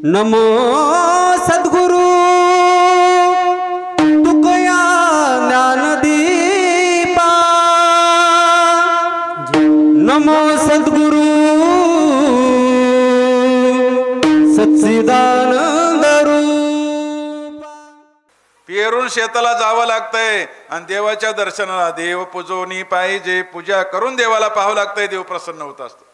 नमो सद्गुरु तुकया ज्ञानदीपा, नमो सद्गुरु सच्चिदानंद रूपा। पेरून शेताला जावं लागतंय आणि देवाच्या दर्शनाला देव पूजोनी पाहिजे, पूजा करून देवाला पाहावं लागतंय, देव प्रसन्न होत असतो।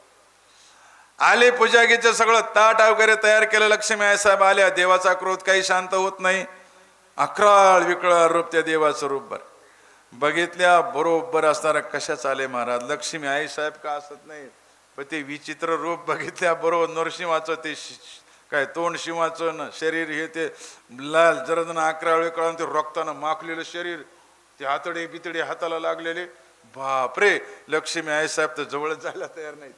आले पूजागीचं सगळं ताट वगैरे तयार केलं, लक्ष्मी आई साहेब आल्या, देवाचा क्रोध काही शांत होत नाही, अकराळ विकराळ रूप त्या देवाचं रूप बघितल्या बरोबर असणारा कशाच आले महाराज, लक्ष्मी आई साहेब का असत नाही, पण ते विचित्र रूप बघितल्या बरोबर नरसिंहाचं ते काय तोंड शिवाचं न शरीर, हे ते लाल जरदन अकराळ विकराळ ते रक्तानं माखलेलं शरीर, ते हातडे बितडे हाताला लागलेले, बापरे, लक्ष्मी आई साहेब तर जवळ जायला तयार नाहीत।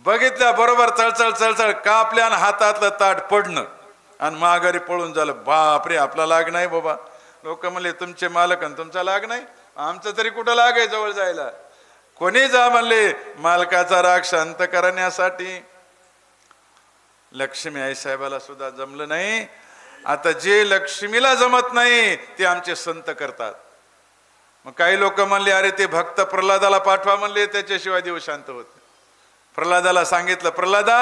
बघितल्या बरोबर चळचळ चळचळ कापल्या आणि हातातलं ताट पडणं आणि माघारी पळून झालं, बापरे आपला लाग नाही बाबा। लोक म्हणले तुमचे मालक आणि तुमचा लाग नाही, आमचं तरी कुठं लाग आहे जवळ जायला। कोणी जा म्हणले, मालकाचा राग शांत करण्यासाठी। लक्ष्मी आई साहेबाला सुद्धा जमलं नाही। आता जे लक्ष्मीला जमत नाही ते आमचे संत करतात। मग काही लोक म्हणले अरे ते भक्त प्रल्हादाला पाठवा म्हणले, त्याच्याशिवाय देव शांत होत नाही। प्रल्हादाला सांगितलं, प्रल्हादा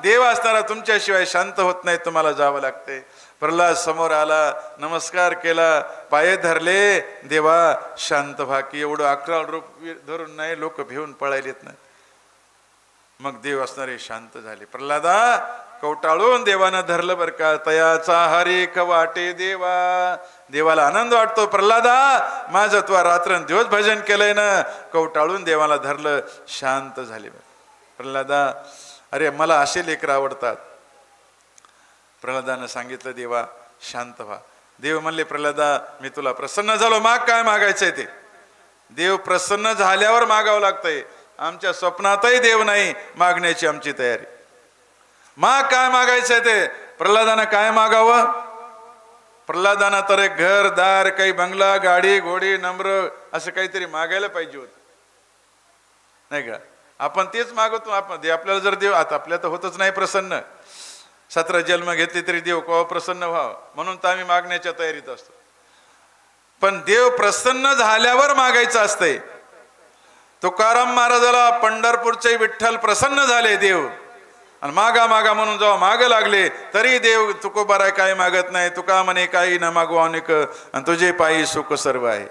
देव असताना तुमच्याशिवाय शांत होत नाही, तुम्हाला जावं लागते। प्रल्हाद समोर आला, नमस्कार केला, पाये धरले, देवा शांत व्हा की एवढं अकराळ रूप धरून नाही लोक भिवून पळायलेत नाही। मग देव असणारे शांत झाले। प्रल्हादा कवटाळून देवानं धरलं बर का, तयाचा हरेक वाटे देवा, देवाला आनंद वाटतो। प्रल्हादा माझं तू रात्रंदिवस भजन केलंय ना, कवटाळून देवाला धरलं, शांत झाले। प्रल्हादा अरे मला असे लेकर आवडतात। प्रल्हादानं सांगितलं देवा शांत व्हा। देव म्हणले प्रल्हादा मी तुला प्रसन्न झालो, माग काय मागायचंय ते। देव प्रसन्न झाल्यावर मागावं लागतंय, आमच्या स्वप्नातही देव नाही, मागण्याची आमची तयारी। माग काय मागायचंय ते। प्रल्हादानं काय मागावं, प्रल्हादानं तर एक घर दार काही बंगला गाडी घोडी नम्र असं काहीतरी मागायला पाहिजे होत नाही का। आपण तेच मागवतो, आपण आपल्याला जर देव आता आपल्या तर होतच नाही प्रसन्न, 17 जन्म घेतली तरी देव केव्हा प्रसन्न व्हावं म्हणून तर आम्ही मागण्याच्या तयारीत असतो। पण देव प्रसन्न झाल्यावर मागायचं असतंय। तुकाराम महाराजाला पंढरपूरचे विठ्ठल प्रसन्न झाले देव, आणि मागा मागा म्हणून जेव्हा माग लागले तरी देव तुकोबाराय काय मागत नाही, तुका म्हणे काही न मागू अनेक आणि तुझे पायी सुख सर्व आहे।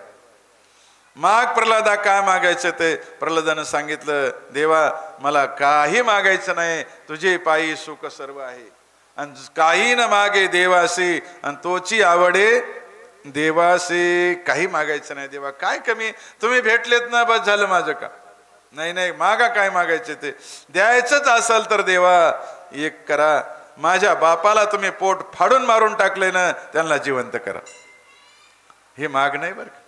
माग प्रल्हादा काय मागायचं ते। प्रल्हादानं सांगितलं देवा मला काही मागायचं नाही, तुझे पायी सुख सर्व आहे, आणि काही न मागे देवासी आणि तोची आवडे देवासी, काही मागायचं नाही देवा, काय कमी तुम्ही भेटलेत ना बस झालं माझं का। नाही नाही मागा काय मागायचे ते, द्यायचंच असेल तर देवा एक करा, माझ्या बापाला तुम्ही पोट फाडून मारून टाकले ना त्यांना जिवंत करा। हे माग नाही बरं का।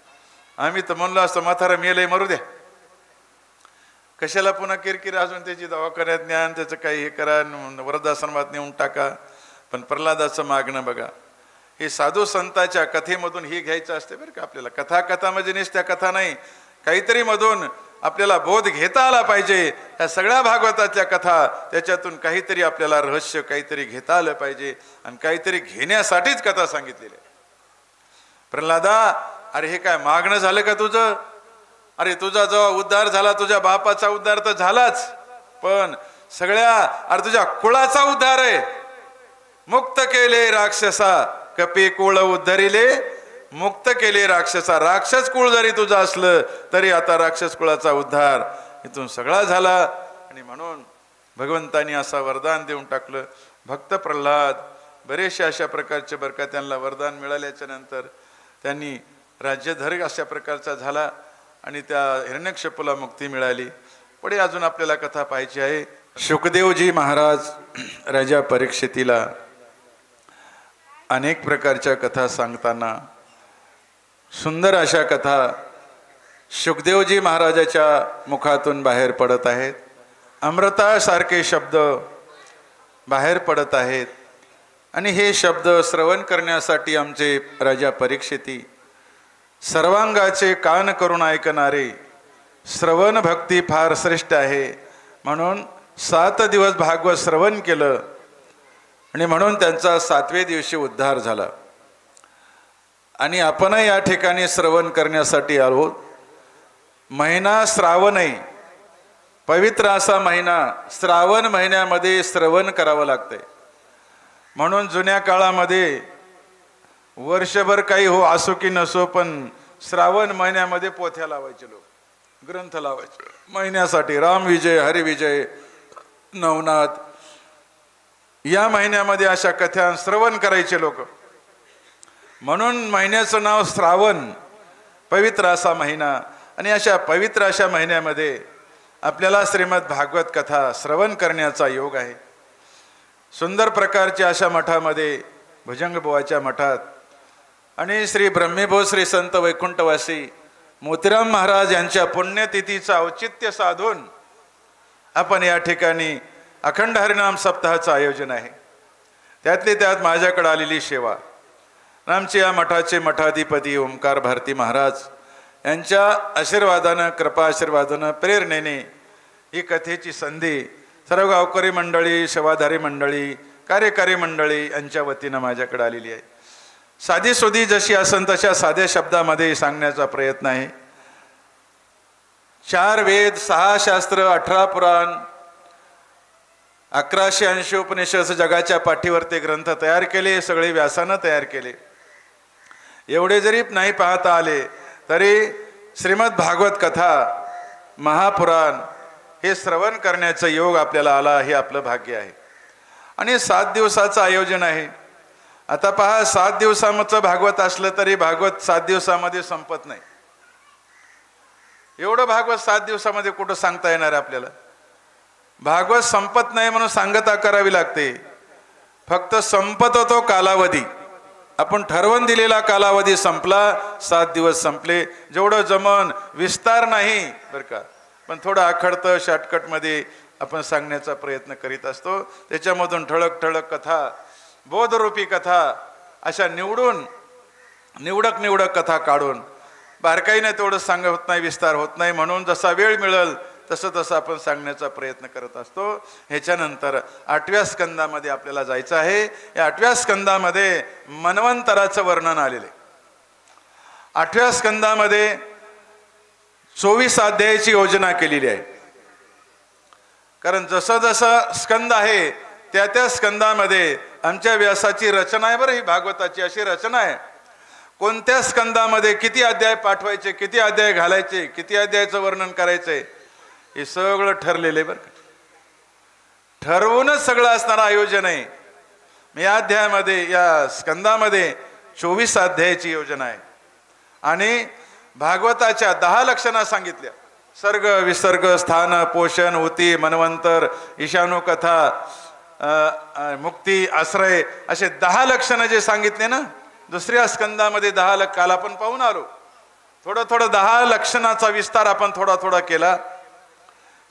आम्ही तर म्हणलो असतो म्हातारा मेलय मरू द्या, कशाला पुन्हा किरकिर अजून त्याची दवाखान्यात ज्ञान त्याचं काही हे करा, वृद्धाश्रमात नेऊन टाका। पण प्रल्हादाचं मागणं बघा, हे साधू संतांच्या कथेमधून ही घ्यायचं असते बरं का आपल्याला। कथा म्हणजे नुसत्या कथा नाही, काहीतरी मधून आपल्याला बोध घेता आला पाहिजे। ह्या सगळ्या भागवताच्या कथा त्याच्यातून काहीतरी आपल्याला रहस्य काहीतरी घेता आलं पाहिजे, आणि काहीतरी घेण्यासाठीच कथा सांगितलेली आहे। प्रल्हादा अरे हे काय मागणं झालं का तुझं, अरे तुझा जेव्हा उद्धार झाला तुझ्या बापाचा उद्धार तर झालाच, पण सगळ्या अरे तुझ्या कुळाचा उद्धार आहे। मुक्त केले राक्षसा कपी कुळ उद्धरिले, मुक्त केले राक्षसा, राक्षस कुळ जरी तुझं असलं तरी आता राक्षस कुळाचा उद्धार इथून सगळा झाला। आणि म्हणून भगवंतानी असा वरदान देऊन टाकलं। भक्त प्रल्हाद बरेचशा अशा प्रकारचे बरं का त्यांना वरदान मिळाल्याच्या नंतर त्यांनी राज्यधर अशा प्रकारचा झाला आणि त्या हिरण्यकश्यपूला मुक्ती मिळाली। पुढे अजून आपल्याला कथा पाहायची आहे। शुकदेवजी महाराज राजा परीक्षितीला अनेक प्रकारच्या कथा सांगताना सुंदर अशा कथा शुकदेवजी महाराजाच्या मुखातून बाहेर पडत आहेत, अमृतासारखे शब्द बाहेर पडत आहेत। आणि हे शब्द श्रवण करण्यासाठी आमचे राजा परीक्षिती सर्वांगाचे कान करून ऐकणारे, श्रवण भक्ती फार श्रेष्ठ आहे म्हणून 7 दिवस भागवत श्रवण केलं। आणि म्हणून त्यांचा 7वें दिवशी उद्धार झाला. आणि आपणही या ठिकाणी श्रवण करण्यासाठी आलो. महिना श्रावणही पवित्र असा महिना, श्रावण महिन्यामध्ये श्रवण करावं लागतंय. म्हणून जुन्या काळामध्ये वर्षभर काही हो असो की नसो, पण श्रावण महिन्यामध्ये पोथ्या लावायचे लोक, ग्रंथ लावायचे महिन्यासाठी. रामविजय, हरिविजय, नवनाथ या महिन्यामध्ये अशा कथा श्रवण करायचे लोक. म्हणून महिन्याचं नाव श्रावण, पवित्र असा महिना. आणि अशा पवित्र अशा महिन्यामध्ये आपल्याला श्रीमद भागवत कथा श्रवण करण्याचा योग आहे. सुंदर प्रकारच्या अशा मठामध्ये, भुजंगबुवाच्या मठात आणि श्री ब्रह्मेभो श्री संत वैकुंठवासी मोतीराम महाराज यांच्या पुण्यतिथीचं औचित्य साधून आपण या ठिकाणी अखंड हरिनाम सप्ताहाचं आयोजन आहे. त्यातली त्यात माझ्याकडे आलेली सेवा, आमचे या मठाचे मठाधिपती ओंकार भारती महाराज यांच्या आशीर्वादानं, कृपा आशीर्वादानं, प्रेरणेने ही कथेची संधी सर्व गावकरी मंडळी, सेवाधारी मंडळी, कार्यकारी मंडळी यांच्या वतीनं माझ्याकडे आलेली आहे. साधी सुधी जशी असन तशा साध्या शब्दामध्ये सांगण्याचा प्रयत्न आहे. 4 वेद, 6 शास्त्र, 18 पुराण, 1180 उपनिषद जगाच्या पाठीवर ते ग्रंथ तयार केले. सगळे व्यासानं तयार केले. एवढे जरी नाही पाहता आले तरी श्रीमद भागवत कथा, महापुराण हे श्रवण करण्याचं योग आपल्याला आला, हे आपलं भाग्य आहे. आणि 7 दिवसाचं आयोजन आहे. आता पहा, 7 दिवसाचं भागवत असलं तरी भागवत 7 दिवसामध्ये संपत नाही. एवढं भागवत 7 दिवसामध्ये कुठं सांगता येणार आपल्याला? भागवत संपत नाही म्हणून सांगता करावी लागते. फक्त संपत तो कालावधी, आपण ठरवून दिलेला कालावधी संपला, 7 दिवस संपले. जेवढं जमन, विस्तार नाही बरं का, पण थोडं आखडतं शॉर्टकटमध्ये आपण सांगण्याचा प्रयत्न करीत असतो. त्याच्यामधून ठळक ठळक कथा, बोधरूपी कथा अशा निवडक कथा काढून बारकाईने तेवढं सांग होत नाही, विस्तार होत नाही. म्हणून जसा वेळ मिळेल तसं आपण सांगण्याचा प्रयत्न करत असतो. ह्याच्यानंतर 8व्या स्कंदामध्ये आपल्याला जायचं आहे. या 8व्या स्कंदामध्ये मन्वंतराचं वर्णन आलेलं आहे. 8व्या स्कंदामध्ये 24 अध्यायाची योजना केलेली आहे. कारण जसं जसं स्कंद आहे त्या स्कंदामध्ये आमच्या व्यासाची रचना आहे. बरं, ही भागवताची अशी रचना आहे. कोणत्या स्कंदामध्ये किती अध्याय पाठवायचे, किती अध्याय घालायचे, किती अध्यायाचं वर्णन करायचंय, हे सगळं ठरलेलं आहे बरं का. ठरवूनच सगळं असणारं आयोजन आहे. या अध्यायामध्ये, या स्कंदामध्ये 24 अध्यायाची योजना आहे. आणि भागवताच्या 10 लक्षणा सांगितल्या. सर्ग, विसर्ग, स्थान, पोषण, हुती, मनवंतर, ईशानू कथा, मुक्ती, आश्रय असे 10 लक्षणं जे सांगितले ना, दुसऱ्या स्कंदामध्ये 10 काल आपण पाहून आलो. थोडं 10 लक्षणाचा विस्तार आपण थोडा केला.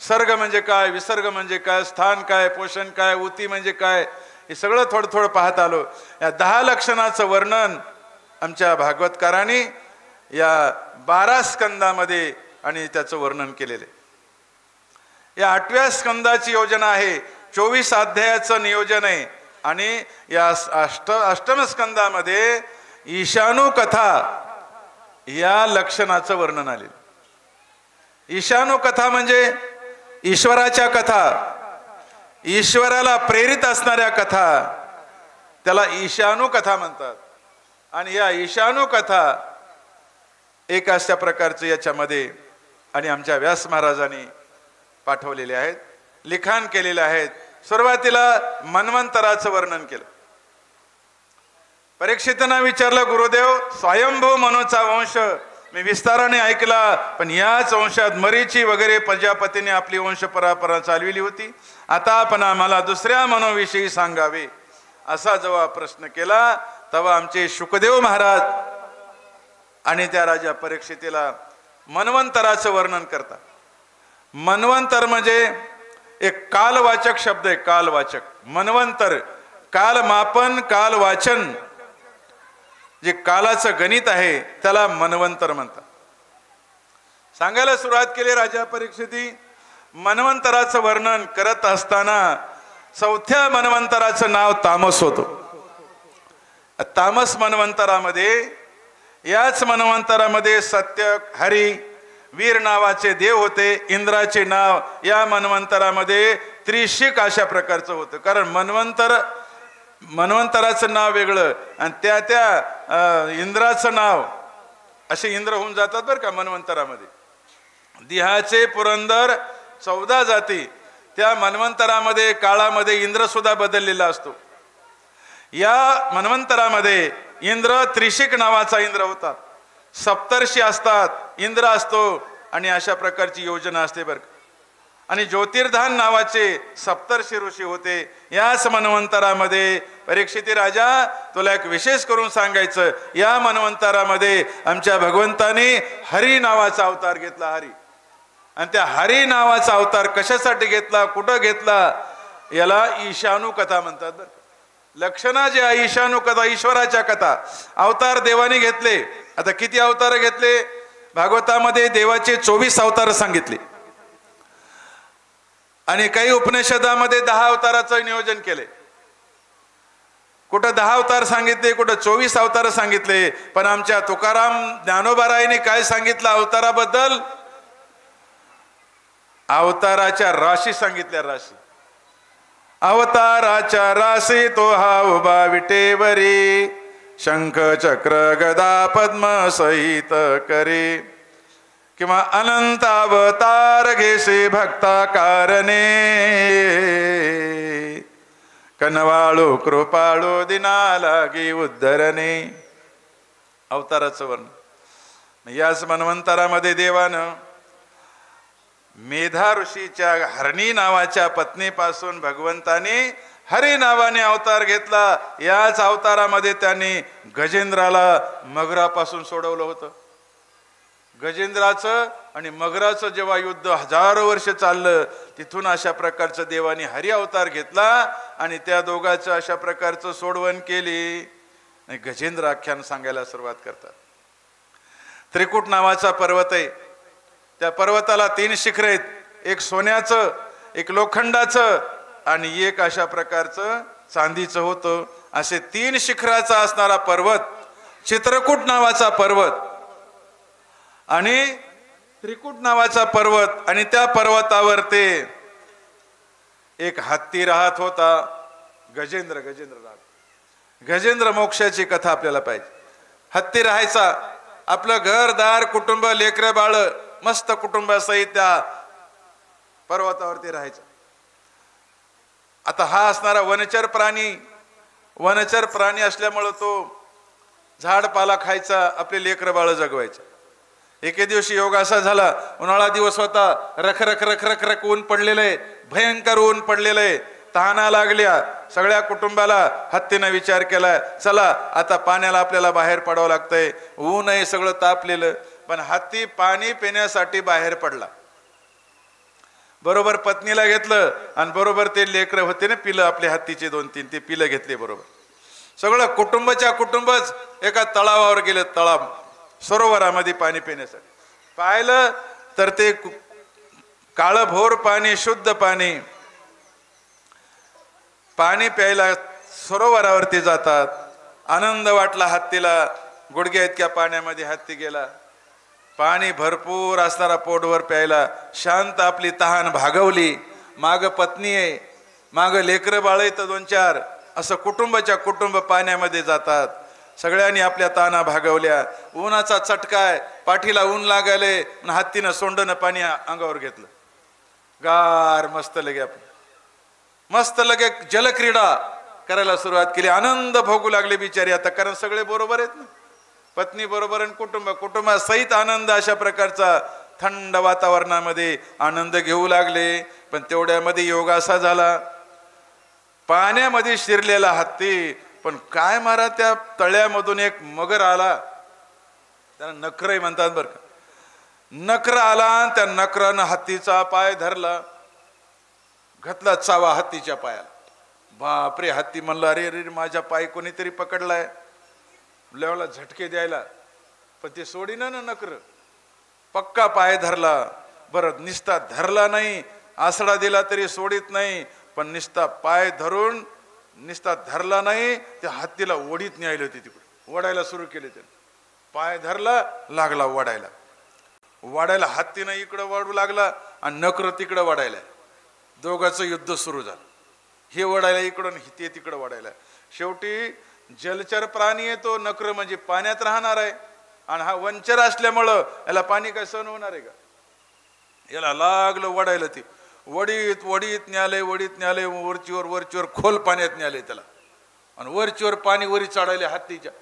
सर्ग म्हणजे काय, विसर्ग म्हणजे काय, स्थान काय, पोषण काय, उती म्हणजे काय, हे सगळं थोडं पाहत आलो. या 10 लक्षणाचं वर्णन आमच्या भागवतकारांनी या 12 स्कंदामध्ये आणि त्याचं वर्णन केलेलं आहे. या 8व्या स्कंदाची योजना आहे. 24 अध्यायाचं नियोजन आहे. आणि या अष्टम स्कंदामध्ये ईशानू कथा या लक्षणाचं वर्णन आले. ईशानू कथा म्हणजे ईश्वराच्या कथा, ईश्वराला प्रेरित असणाऱ्या कथा, त्याला ईशानू कथा म्हणतात. आणि या ईशानू कथा एक अशा प्रकारचं याच्यामध्ये आणि आमच्या व्यास महाराजांनी पाठवलेले आहेत, लिखाण केलेले आहेत. सुरुवातीला मन्वंतराचं वर्णन केलं. परीक्षितांना विचारलं, गुरुदेव, स्वयंभू मनूचा वंश मी विस्ताराने ऐकला, पण याच वंशात मरीची वगैरे प्रजापतीने आपली वंश परंपरा चालविली होती. आता आपण आम्हाला दुसऱ्या मनोविषयी सांगावे, असा जेव्हा प्रश्न केला तेव्हा आमचे शुकदेव महाराज आणि त्या राजा परीक्षितीला मन्वंतराचं वर्णन करतात. मन्वंतर म्हणजे एक कालवाचक शब्द आहे. कालवाचक मन्वंतर, काल मापन, काल वाचन, जे कालाचं गणित आहे त्याला मन्वंतर म्हणतात. सांगायला सुरुवात केली राजा परीक्षिती. मन्वंतराचं वर्णन करत असताना चौथ्या मन्वंतराचं नाव तामस होतं. तामस मन्वंतरामध्ये, याच मन्वंतरामध्ये सत्य, हरी, वीर नावाचे देव होते. इंद्राचे नाव या मन्वंतरामध्ये त्रिशिक अशा प्रकारचं होतं. कारण मन्वंतराचं नाव वेगळं आणि त्या इंद्राचं नाव असे इंद्र होऊन जातात बरं का मन्वंतरामध्ये. दिहाचे पुरंदर 14 जाती. त्या मन्वंतरामध्ये काळामध्ये इंद्र सुद्धा बदललेला असतो. या मन्वंतरामध्ये इंद्र त्रिशिक नावाचा इंद्र होता. सप्तर्षी असतात, इंद्र असतो आणि अशा प्रकारची योजना असते बरं. आणि ज्योतिर्धान नावाचे सप्तर्षी ऋषी होते. याच मन्वंतरामध्ये परीक्षिती राजा, तुला एक विशेष करून सांगायचं, या मन्वंतरामध्ये आमच्या भगवंताने हरी नावाचा अवतार घेतला. हरी. आणि त्या हरी नावाचा अवतार कशासाठी घेतला, कुठं घेतला, याला ईशानू कथा म्हणतात बरं. लक्षणा जे आहे ईशानू कथा, ईश्वराच्या कथा. अवतार देवाने घेतले. आता किती अवतार घेतले? भागवतामध्ये देवाचे 24 अवतार सांगितले आणि काही उपनिषदामध्ये 10 अवताराचं नियोजन केले. कुठं 10 अवतार सांगितले, कुठं 24 अवतार सांगितले. पण आमच्या तुकाराम ज्ञानोबारायांनी काय सांगितलं अवताराबद्दल? अवताराच्या राशी सांगितल्या. राशी, अवताराच्या राशी तो हा उभा विटेवरी, शंख चक्र गदा पद्म सहित करे, किंवा अनंत अवतार घेसे भक्ता कारणे, कनवाळू कृपाळू दिना लागी उद्धरणे. अवताराचं वर्णन. याच मन्वंतरामध्ये देवानं मेधा ऋषीच्या हरणी नावाच्या पत्नीपासून भगवंताने हरी नावाने अवतार घेतला. याच अवतारामध्ये त्यांनी गजेंद्राला मगरापासून सोडवलं होतं. गजेंद्राचं आणि मगराचं जेव्हा युद्ध हजारो वर्ष चाललं, तिथून अशा प्रकारचं देवाने हरी अवतार घेतला आणि त्या दोघांचं अशा प्रकारचं सोडवण केली. गजेंद्र आख्यान सांगायला सुरुवात करतात. त्रिकुट नावाचा पर्वत आहे. त्या पर्वताला 3 शिखर आहेत. एक सोन्याचं, एक लोखंडाचं आणि एक अशा प्रकारचं चांदीचं होतं. असे 3 शिखराचा असणारा पर्वत चित्रकूट नावाचा पर्वत आणि त्रिकुट नावाचा पर्वत. आणि त्या पर्वतावर ते एक हत्ती राहत होता. गजेंद्र राहत. गजेंद्र मोक्षाची कथा आपल्याला पाहिजे. हत्ती राहायचा. आपलं घरदार, कुटुंब, लेकरं बाळ मस्त कुटुंबासहित त्या पर्वतावरती राहायचं. आता हा असणारा वनचर प्राणी असल्यामुळं तो झाडपाला खायचा, आपले लेकरं बाळ जगवायचं. एके दिवशी योग असा झाला, उन्हाळा दिवस होता, रख रख रख रख रख ऊन पडलेलं आहे, भयंकर ऊन पडलेलं आहे, तहाना लागल्या. सगळ्या कुटुंबाला हत्तीनं विचार केला, चला आता पाण्याला आपल्याला बाहेर पडावं लागतंय. ऊन आहे, सगळं तापलेलं. पण हत्ती पाणी पिण्यासाठी बाहेर पडला. बरोबर पत्नीला घेतलं आणि बरोबर ते लेकरं होते ना, पिलं आपले हत्तीचे 2-3, ते पिलं घेतले बरोबर. सगळं कुटुंबच एका तळावावर गेले. तळाव, सरोवरामध्ये पाणी पिण्यासाठी पाहिलं तर ते काळभोर पाणी, शुद्ध पाणी प्यायला सरोवरावरती जातात. आनंद वाटला हत्तीला. गुडघ्या इतक्या पाण्यामध्ये हत्ती गेला. पाणी भरपूर असणारा पोटभर प्यायला. शांत आपली तहान भागवली. माग पत्नी आहे, माग लेकरं बाळ आहेत 2-4. असं कुटुंब पाण्यामध्ये जातात. सगळ्यांनी आपल्या ताना भागवल्या. उन्हाचा चटकाय, पाठीला ऊन लागायले, हत्तीनं सोंडनं पाणी अंगावर घेतलं. गार मस्त लगे जलक्रीडा करायला सुरुवात केली. आनंद भोगू लागले बिचारी आता, कारण सगळे बरोबर आहेत ना, पत्नी बरोबर आणि कुटुंबासहित आनंद अशा प्रकारचा थंड वातावरणामध्ये आनंद घेऊ लागले. पण तेवढ्यामध्ये योग असा झाला, पाण्यामध्ये शिरलेला हत्ती, पण काय मारा त्या तळ्यामधून एक मगर आला. त्याला नखरही म्हणतात बरं का. नखर आला, त्या नखरानं हत्तीचा पाय धरला, घातला चावा हत्तीच्या पायाला. बापरे, हत्ती म्हणला, अरे अरे माझ्या पाय कोणीतरी पकडलाय. लेवला झटके द्यायला, पण ते सोडीना ना नकर. पक्का पाय धरला. बरं, निस्ता धरला नाही, आसडा दिला तरी सोडित नाही. पण निस्ता पाय धरून निस्ता धरला नाही, त्या हत्तीला ओढीत न्यायला होती, तिकडे ओढायला सुरू केले. त्याने पाय धरला, लागला वाढायला हत्तीनं इकडं वाढू लागला आणि नकर तिकडं वाढायला. दोघांचं युद्ध सुरू झालं. हे वडायला इकडून ते तिकडं वाढायला. शेवटी जलचर प्राणी आहे तो, नकर म्हणजे पाण्यात राहणार आहे, आणि हा वंचर असल्यामुळं याला पाणी काय सहन होणार आहे का? याला लागलं वडायला. ती वडीत न्याले वरचीवर खोल पाण्यात न्याले त्याला, आणि वरचीवर पाणी वरी चढायले. हत्तीच्या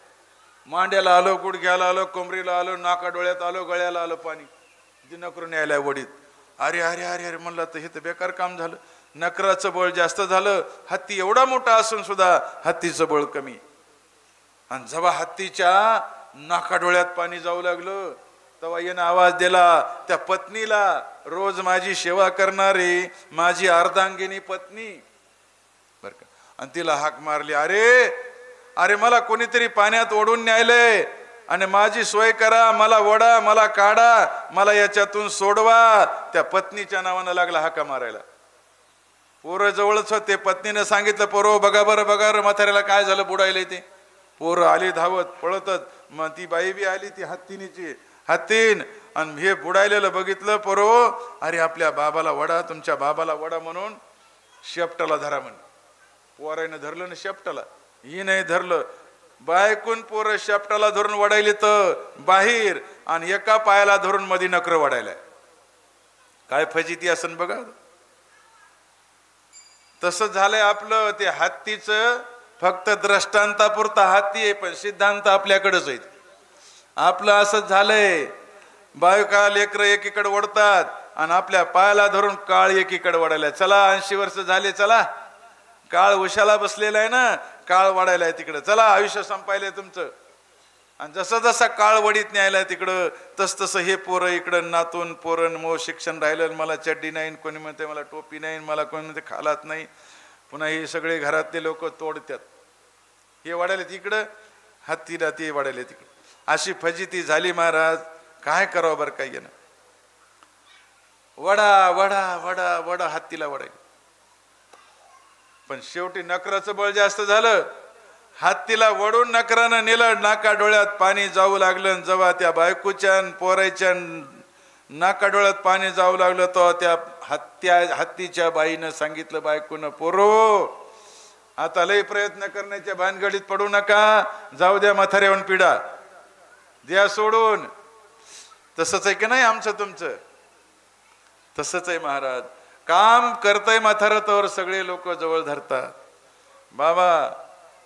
मांड्याला आलो, गुडघ्याला आलो, कोंबरीला आलो, नाका डोळ्यात आलो, गळ्याला आलो पाणी. ती नकरून न्यायला वडीत. अरे अरे अरे अरे म्हणलं तर हे तर बेकार काम झालं. नकराचं बळ जास्त झालं. हत्ती एवढा मोठा असून सुद्धा हत्तीचं बळ कमी. आणि जेव्हा हत्तीच्या नाका डोळ्यात पाणी जाऊ लागलं तेव्हा यानं आवाज दिला त्या पत्नीला, रोज माझी सेवा करणारी माझी अर्धांगिनी पत्नी बर का. आणि तिला हाक मारली, अरे अरे मला कोणीतरी पाण्यात ओढून न्यायलंय आणि माझी सोय करा, मला वडा, मला काढा, मला याच्यातून सोडवा. त्या पत्नीच्या नावानं लागला हाका मारायला. पोरं जवळच होते. पत्नीने सांगितलं, पोरं बघा बरं म्हाताऱ्याला काय झालं, बुडायला ते. पोरं आली धावत पळतच. मग ती बाई बी आली, ती हत्तीन, आणि हे बुडायलेलं बघितलं. पोरो, अरे आपल्या बाबाला वडा, तुमच्या बाबाला वडा म्हणून शेपटाला धरा म्हणे. पोरानं धरलं ना शेपटाला, ही नाही धरलं. बायकून पोरं शेपटाला धरून वडायले तर बाहेर, आणि एका पायाला धरून मध्ये नकर वडायलाय. काय फजिती असन बघा. तसं झालंय आपलं. ते हत्तीचं फक्त दृष्टांतापुरता हत्ती आहे, पण सिद्धांत आपल्याकडेच आहेत. आपलं असंच झालंय. बायका लेकरं एकीकडे ओढतात आणि आपल्या पायाला धरून काळ एकीकडे वडायला. चला 80 वर्ष झाले, चला काळ उशाला बसलेला आहे ना, काळ वाढायला आहे तिकडं, चला आयुष्य संपायलंय तुमचं. आणि जसं जसा काळ वडीत न्यायला तिकडं तसं हे पोरं इकडं नातून पोरण मो शिक्षण राहिलं. मला चड्डी नाही, कोणी म्हणते मला टोपी नाही, मला कोणी म्हणते खालात नाही. पुन्हा हे सगळे घरातले लोक तोडतात. हे वाढायला तिकडं, हत्तीला ते वाढायला तिकडं. अशी फजिती झाली महाराज. काय करावं बरं काय ना. वडा वडा वडा वडा हत्तीला वडायला. पण शेवटी नकराचं बळ जास्त झालं. हत्तीला वडून नकरानं नेलं. नाका डोळ्यात पाणी जाऊ लागलं. जेव्हा त्या बायकोच्या पोरायच्या नाका डोळ्यात पाणी जाऊ लागलं तर त्या हत्तीच्या बाईनं सांगितलं बायकोनं, पोरो आता लय प्रयत्न करण्याच्या भानगडीत पडू नका, जाऊ द्या म्हाताऱ्यावर पिढा द्या सोडून. तसंच आहे की नाही आमचं तुमचं? तसंच आहे महाराज. काम करतय म्हातारं तर सगळे लोक जवळ धरतात. बाबा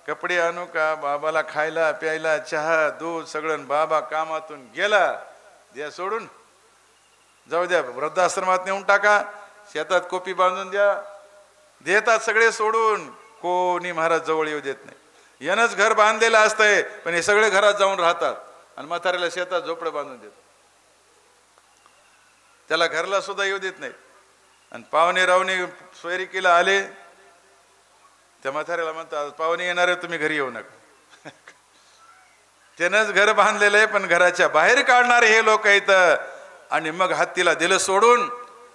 कपडे आणू का, बाबाला खायला प्यायला चहा दूध सगळं. बाबा कामातून गेला, द्या सोडून, जाऊ द्या वृद्धाश्रमात नेऊन टाका, शेतात कोपी बांधून द्या, देतात सगळे सोडून. कोणी महाराज जवळ येऊ देत नाही. यानंच घर बांधलेलं असतंय, पण हे सगळे घरात जाऊन राहतात आणि म्हाताऱ्याला शेतात झोपडं बांधून देतात. त्याला घरला सुद्धा येऊ देत नाही. आणि पाहुणे रावणे सोयरिकीला आले, त्या म्हाताऱ्याला म्हणतात पाहुणे येणार आहे, तुम्ही घरी येऊ नका. त्यानंच घर बांधलेलं आहे, पण घराच्या बाहेर काढणारे हे लोक आहेत. आणि मग हत्तीला दिलं सोडून.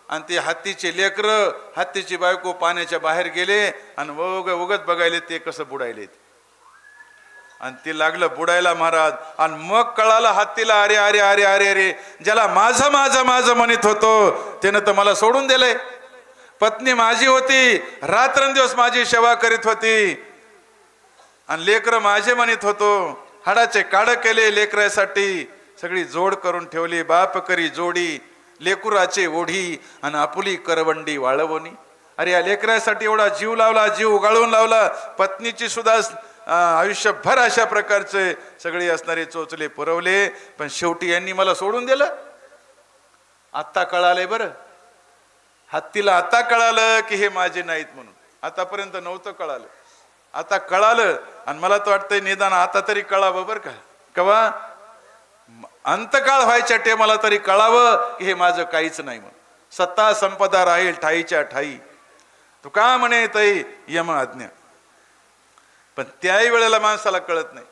आणि ते हत्तीचे लेकरं, हत्तीची बायको पाण्याच्या बाहेर गेले आणि उगत बघायले ते कसं बुडायले. आणि ते लागलं बुडायला महाराज. आणि मग कळालं हत्तीला, अरे अरे अरे अरे अरे, ज्याला माझं माझं माझं म्हणत होतो त्यानं तर मला सोडून दिलंय. पत्नी माझी होती, रात्रंदिवस माझी सेवा करीत होती, आणि लेकरं माझे म्हणत होतो. हाडाचे काढ केले लेकरासाठी, सगळी जोड करून ठेवली. बाप करी जोडी लेकुराचे ओढी, आणि आपुली करवंडी वाळवणी. अरे या लेकरासाठी एवढा जीव लावला, जीव उगाळून लावला. पत्नीची सुद्धा आयुष्यभर अशा प्रकारचे सगळे असणारे चोचले पुरवले, पण शेवटी यांनी मला सोडून दिलं. आत्ता कळालंय बरं हत्तीला, आता कळालं की हे माझे नाहीत म्हणून. आतापर्यंत नव्हतं कळालं, आता कळालं. आणि मला तर वाटतंय निदान आता तरी कळावं बरं का. कवा अंतकाळ व्हायच्या टेमाला तरी कळावं की हे माझं काहीच नाही म्हणून. सत्ता संपदा राहील ठाईच्या ठाई, तू का म्हणे तई यम आज्ञा. पण त्याही वेळेला माणसाला कळत नाही,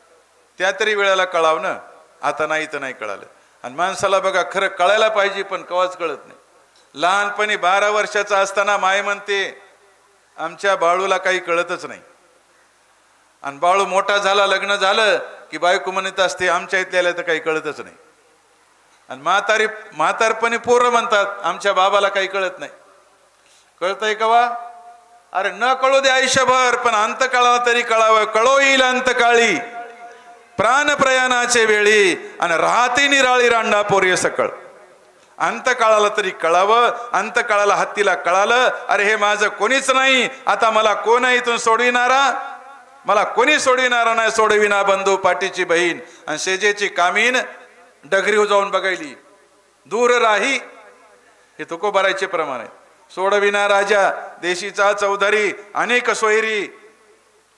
त्या तरी वेळेला कळावं ना. आता नाही तर नाही कळालं. आणि माणसाला बघा खरं कळायला पाहिजे, पण कवाच कळत नाही. लहानपणी 12 वर्षाचा असताना माय म्हणते आमच्या बाळूला काही कळतच नाही. आणि बाळू मोठा झाला, लग्न झालं की बायको म्हणत असते आमच्या इथल्याला तर काही कळतच नाही. आणि म्हातारपणी पोरं म्हणतात आमच्या बाबाला काही कळत नाही. कळतंय का वा? अरे न कळू दे आयुष्यभर, पण अंतकाळाला तरी कळावं. कळो येईल अंतकाळी प्राण प्रयाणाचे वेळी, आणि राहते निराळी रांडा पोरी सकळ. अंतकाळाला तरी कळावं. अंतकाळाला हत्तीला कळालं अरे हे माझं कोणीच नाही, आता मला कोण आहे इथून सोडविणारा? मला कोणी सोडविणारा नाही, सोडविना बंधू पाठीची बहीण. आणि शेजेची कामीन डगरीवर जाऊन बघायली, दूर राही. हे तुकोबारायचे प्रमाण आहे. सोडविना राजा देशीचा चौधरी, अनेक सोयरी,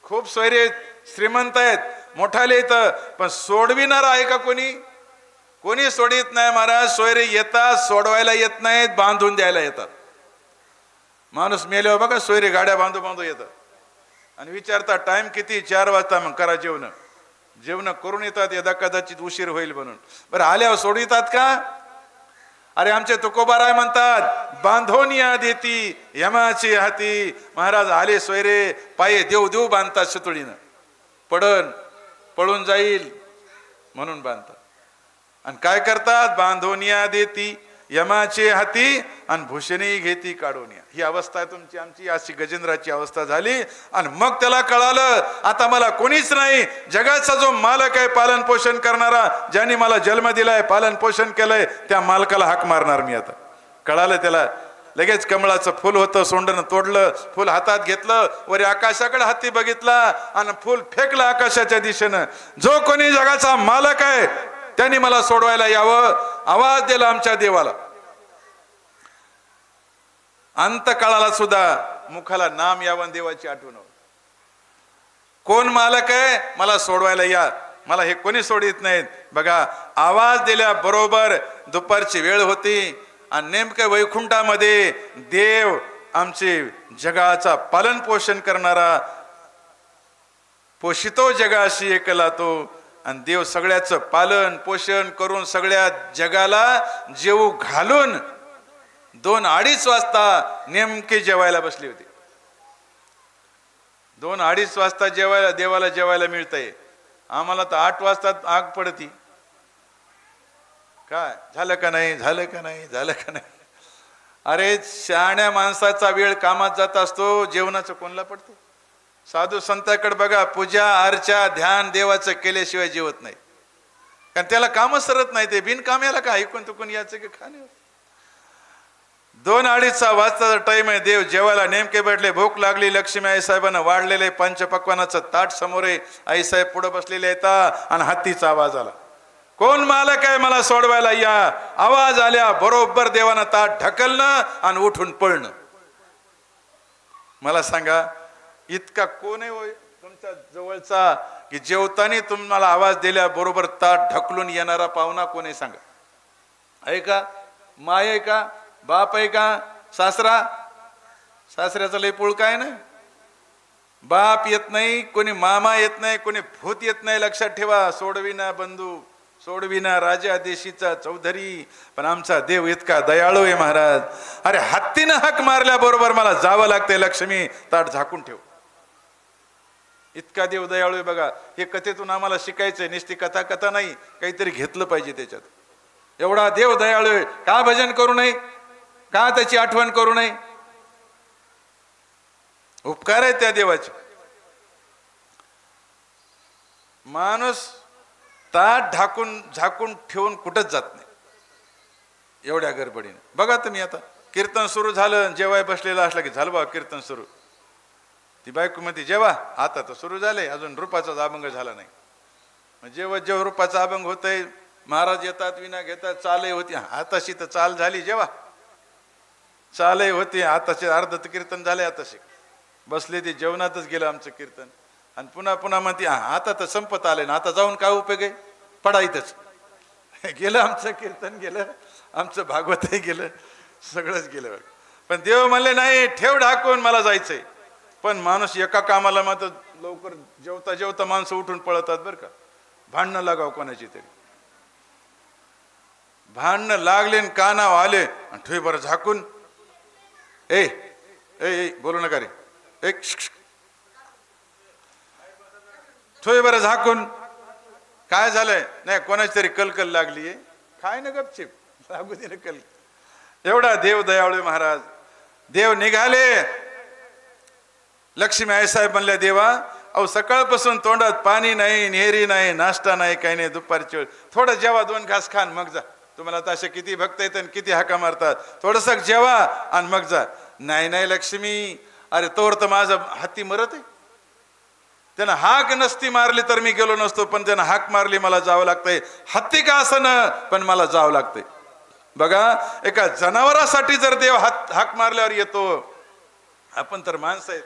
खूप सोयरी आहेत, श्रीमंत आहेत, मोठाले येत, पण सोडविणार आहे का कोणी? कोणी सोडित नाही महाराज. सोयरे येतात, सोडवायला येत नाहीत, बांधून द्यायला येतात. माणूस मेल्यावर बघा सोयरे गाड्या बांधू बांधू येतात आणि विचारतात टाइम किती? 4 वाजता. मग करा जेवण. जेवण करून येतात, यदा कदाचित उशीर होईल म्हणून. बरं आल्यावर सोडितात का? अरे आमचे तुकोबाराय म्हणतात बांधून या देती यमाची हाती. महाराज आले सोयरे, पाये देव देव बांधतात सुतुळीनं, पळून जाईल म्हणून बांधतात. आणि काय करतात? बांधून या देती यमाचे हाती आणि भूषणी घेती काढून या. ही अवस्था आहे तुमची आमची. अशी गजेंद्राची अवस्था झाली. आणि मग त्याला कळालं आता मला कोणीच नाही, जगाचा जो मालक आहे, पालन पोषण करणारा, ज्याने मला जन्म दिलाय, पालन पोषण केलंय, त्या मालकाला हाक मारणार मी आता. कळालं त्याला. लगेच कमळाचं फुल होतं, सोंडनं तोडलं, फुल हातात घेतलं, वरी आकाशाकडे हाती बघितला आणि फुल फेकलं आकाशाच्या दिशेनं. जो कोणी जगाचा मालक आहे त्यांनी मला सोडवायला यावं. आवाज दिला आमच्या देवाला. अंतकाळाला सुद्धा मुखाला नाम यावं, देवाची आठवण. कोण मालक आहे? मला सोडवायला या, मला हे कोणी सोडित नाहीत. बघा आवाज दिल्या बरोबर दुपारची वेळ होती आणि नेमक्या वैकुंठामध्ये देव आमचे जगाचा पालन पोषण करणारा, पोषितो जगाशी एकला तो. आणि देव सगळ्याचं पालन पोषण करून सगळ्या जगाला जेवू घालून 2-2:30 वाजता नेमके जेवायला बसली होती. 2-2:30 वाजता जेवायला देवाला जेवायला मिळतंय. आम्हाला तर 8 वाजता आग पडती. काय झालं का नाही, झालं का नाही, झालं का नाही? अरे शहाण्या माणसाचा वेळ कामात जात असतो, जेवणाचं कोणला पडतो? साधू संतांकडे बघा, पूजा अर्चा ध्यान देवाचं केल्याशिवाय जेवत नाही. कारण त्याला काम सरत नाही. ते बिनकाम्याला का ऐकून तुकून याचं की खाणे. 2-2:30 वाजताचा टाइम आहे. देव जेवायला नेमके भेटले. भूक लागली. लक्ष्मी आईसाहेबांना वाढलेले पंचपक्वानाचं ताट समोर आहे. आईसाहेब पुढे बसलेले येतात आणि हत्तीचा आवाज आला. कोण मालक आहे? मला सोडवायला या. आवाज आल्या बरोबर देवानं ताट ढकलणं आणि उठून पळणं. मला सांगा इतका कोण आहे होय तुमच्या जवळचा की जेवताना तुम्हाला आवाज दिल्या बरोबर ताट ढकलून येणारा पाहुणा कोण आहे? सांगा. आहे का? माय आहे का? बाप आहे का? सासरा? सासऱ्याचा लय पुळ काय ना. बाप येत नाही, कोणी मामा येत नाही, कोणी भूत येत नाही. लक्षात ठेवा. सोडविना बंधू, सोडविना राजा देशीचा चौधरी. पण आमचा देव इतका दयाळू आहे महाराज. अरे हत्तीनं हाक मारल्या बरोबर मला जावं लागतंय. लक्ष्मी ताट झाकून ठेव. इतका देव दयाळू आहे बघा. हे कथेतून आम्हाला शिकायचंय. नुसती कथा कथा नाही, काहीतरी घेतलं पाहिजे त्याच्यात. एवढा देव दयाळू आहे. का भजन करू नये? का त्याची आठवण करू नये? उपकार आहे त्या देवाचे. माणूस ताट झाकून ठेवून कुठंच जात नाही एवढ्या गडबडीने. बघा तुम्ही आता कीर्तन सुरू झालं, जेवाय बसलेला असला की झालं बा कीर्तन सुरू. ती बायको मध्ये जेवा, आता तर सुरू झाले, अजून रूपाचा अभंग झाला नाही. जेव्हा जेव्हा रूपाचा अभंग होतय, महाराज येतात, विना घेतात, चालही होती. आताशी तर चाल झाली, जेव्हा चालही होती. आताचे अर्ध कीर्तन झाले. आताशी बसले ते जेवणातच गेलं आमचं कीर्तन. आणि पुन्हा म्हणते आता तर संपत आले ना, आता जाऊन काय उपयोग आहे? पडायतच गेलं आमचं कीर्तन, गेलं आमचं भागवतही गेलं, सगळंच गेलं. पण देव म्हणले नाही, ठेव ढाकून, मला जायचंय. पण माणूस एका कामाला मात्र लवकर जेवता जेवता माणसं उठून पळतात बरं का. भांडणं लागाव कोणाची तरी. भांडणं लागले कानाव आले, ठेव बरं झाकून. ए ए बोलू नका रे. एक ठोय बरं झाकून. काय झालंय? नाही कोणाची तरी कलकल लागलीये. काय ना गपचिप लागू दे ना कल. एवढा देव दयाळू महाराज. देव निघाले. लक्ष्मी आईसाहेब म्हणल्या देवा अहो सकाळपासून तोंडात पाणी नाही, नेहरी नाही, नाश्ता नाही, काही नाही. दुपारची वेळ थोडं जेवा, 2 घास खान मग जा. तुम्हाला तर असे किती भक्त येतात आणि किती हाका मारतात. थोडस जेवा आणि मग जा. नाही नाही लक्ष्मी, अरे तोवर तर माझं हत्ती मरत आहे. त्यानं हाक नसती मारली तर मी गेलो नसतो, पण त्यानं हाक मारली मला जावं लागतंय. हत्ती का असं पण मला जावं लागतंय. बघा एका जनावरासाठी जर देव हाक मारल्यावर येतो, आपण तर माणसं आहेत.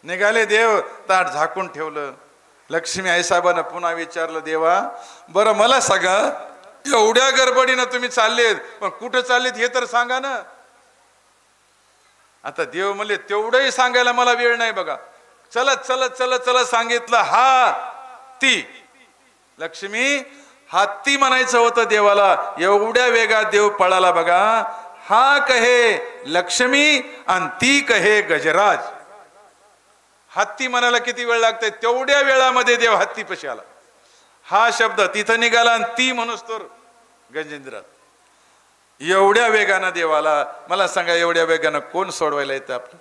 निघाले देव, ताट झाकून ठेवलं. लक्ष्मी आईसाहेबांना पुन्हा विचारलं देवा बरं मला सांगा एवढ्या गडबडीनं तुम्ही चाललेत, पण कुठं चाललेत हे तर सांगा ना. आता देव म्हणले तेवढंही सांगायला मला वेळ नाही बघा. चलत चलत चलत चलत सांगितलं हा ती. लक्ष्मी हत्ती म्हणायचं होतं देवाला, एवढ्या वेगात देव पळाला बघा. हा कहे लक्ष्मी आणि ती कहे गजराज. हत्ती म्हणायला किती वेळ लागतंय, तेवढ्या वेळामध्ये देव हत्तीपाशी आला. हा शब्द तिथं निघाला आणि ती म्हणूस तर गजेंद्रात. एवढ्या वेगानं देवाला. मला सांगा एवढ्या वेगानं कोण सोडवायला येतं आपलं?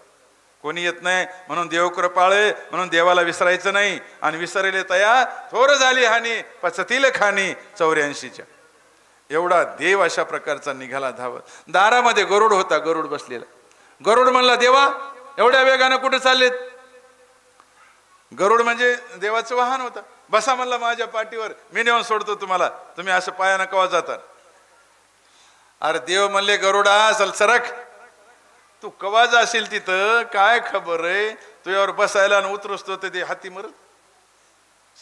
कोणी येत नाही. म्हणून देव कृपाळे, म्हणून देवाला विसरायचं नाही. आणि विसरले तया थोर झाली हानी, पचतील खाणी 84च्या. एवढा देव अशा प्रकारचा निघाला धावत. दारामध्ये गरुड होता, गरुड बसलेला. गरुड म्हणला देवा एवढ्या वेगानं कुठे चाललेत? गरुड म्हणजे देवाचं वाहन होतं. बसा म्हणला माझ्या पाठीवर, मी नेऊन सोडतो तुम्हाला, तुम्ही असं पायानं कवा जाता? अरे देव म्हणले गरुडा चल सरक, तू कवा जाशील तिथं काय खबर आहे? तुझ्यावर बसायला आणि उतरसतो ते हाती मरत.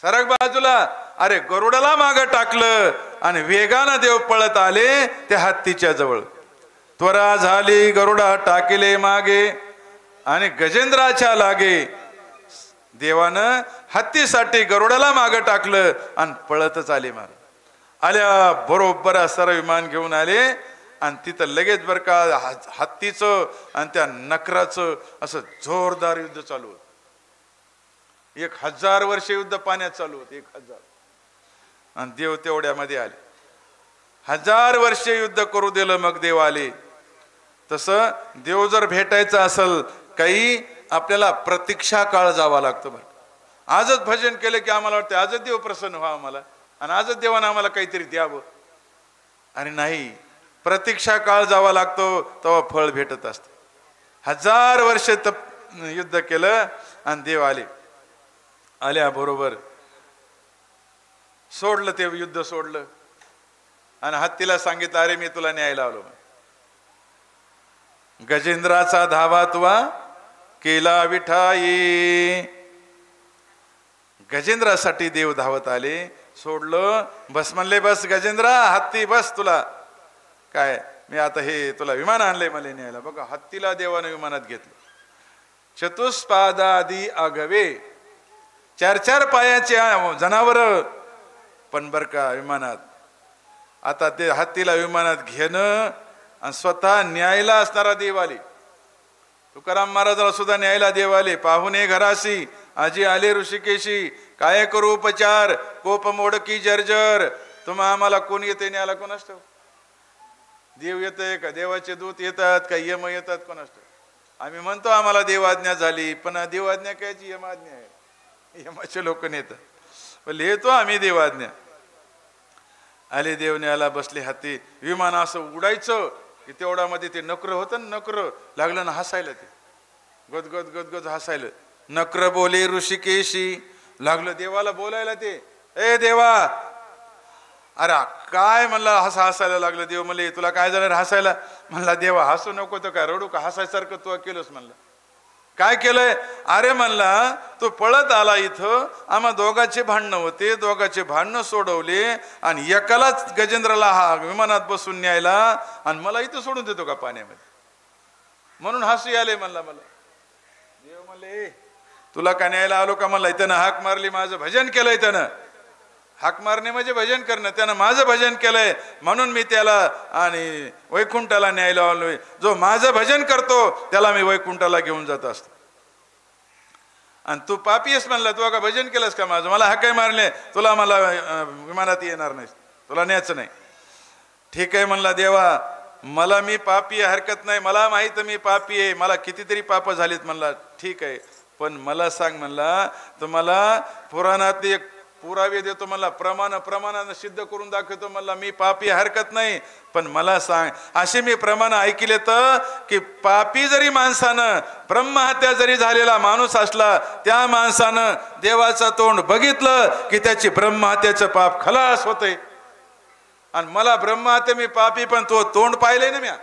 सरक बाजूला. अरे गरुडाला मागं टाकलं आणि वेगानं देव पळत आले त्या हत्तीच्या जवळ. त्वरा झाली गरुडा टाकिले मागे आणि गजेंद्राच्या लागे. देवानं हत्तीसाठी गरुडाला मागं टाकलं आणि पळतच आले मार. आल्या बरोबर सर विमान घेऊन आले आणि तिथं लगेच बर का हत्तीचं आणि त्या नकराचं असं जोरदार युद्ध चालू होत. 1000 वर्ष युद्ध पाण्यात चालू होत. 1000. आणि देव तेवढ्यामध्ये आले. 1000 वर्ष युद्ध करू दिलं मग देव आले. तसं देव जर भेटायचं असेल काही आपल्याला प्रतीक्षा काळ जावा लागतो. बरं आजच भजन केलं की आम्हाला वाटतं आजच देव प्रसन्न व्हा आम्हाला आणि आजच देवानं आम्हाला काहीतरी द्यावं. अरे नाही, प्रतीक्षा काळ जावा लागतो तेव्हा फळ भेटत असतं. 1000 वर्ष युद्ध केलं आणि देव आले. आल्या बरोबर सोडलं ते युद्ध सोडलं आणि हत्तीला सांगितलं अरे मी तुला न्यायला आलो. गजेंद्राचा धावा तुवा केला विठाई. गजेंद्रासाठी देव धावत आले. सोडलं. बस म्हणले बस गजेंद्रा हत्ती बस, तुला काय मी आता हे तुला विमान आणलंय मला न्यायला. बघा हत्तीला देवानं विमानात घेतलं. चतुष्पादादी आगवे, 4 पायाचे जनावर पण बर का विमानात. आता ते हत्तीला विमानात घेणं आणि स्वतः न्यायला असणारा देव आले. तुकाराम महाराजाला सुद्धा न्यायला देव आले. पाहुणे घराशी आजी आले ऋषिकेशी, काय करू उपचार कोप मोडकी जर्जर. तुम्हा आम्हाला कोण येते न्यायला कोण असतं? देव येतंय का देवाचे दूत येतात का यम येतात कोण असतं? आम्ही म्हणतो आम्हाला देवाज्ञा झाली, पण देवाज्ञा कायची यमाज्ञा आहे. यमाचे लोक नेतात. पण लिहितो आम्ही देवाज्ञा. आले देव न्यायला बसले. हाती विमान असं उडायचं की तेवढ्यामध्ये ते नकर होतं ना, नकर लागलं ना हसायला. ते गदगद गदगद हसायला. नकर बोले ऋषिकेशी, लागलं देवाला बोलायला. ते ए देवा, अरे काय म्हणला हसायला लागलं. देव म्हणले तुला काय झालं हसायला? म्हणला देवा हसू नको तर काय रडू का, हसायसारखं तू केलंस. म्हणलं काय केलंय? अरे म्हणला तू पळत आला इथं, आम्हा दोघांचे भांडणं होते, दोघांचे भांडणं सोडवले आणि एकालाच गजेंद्राला हा विमानात बसून न्यायला आणि मला इथं सोडून देतो का पाण्यामध्ये? म्हणून हसू आले म्हणला मला. देव म्हणले तुला का न्यायला आलो का? म्हणला त्यानं हाक मारली, माझं भजन केलंय. त्यानं हाक मारणे म्हणजे भजन करणं. त्यानं माझं भजन केलंय म्हणून मी त्याला आणि वैकुंठाला न्यायला आलोय. जो माझं भजन करतो त्याला मी वैकुंठाला घेऊन जात असतो. आणि तू पापी आहेस म्हणला, तू का भजन केलंस का माझं? मला हाकाय मारले, तुला मला विमानात येणार नाही, तुला न्यायचं नाही. ठीक आहे म्हणला देवा, मला मी पापी आहे, हरकत नाही, मला माहित मी पापी आहे, मला कितीतरी पाप झालीत म्हणला. ठीक आहे, पण मला सांग म्हणला, तुम्हाला पुराणातली एक पुरावे देतो म्हणला, प्रमाणानं सिद्ध करून दाखवतो म्हणला, मी पापी हरकत नाही, पण मला सांग असे मी प्रमाण ऐकले तर की पापी जरी माणसानं ब्रह्महत्या जरी झालेला माणूस असला, त्या माणसानं देवाचं तोंड बघितलं की त्याची ब्रह्महत्याचं पाप खलास होते. आणि मला ब्रह्महत्या मी पापी, पण तो तोंड पाहिलंय ना, म्या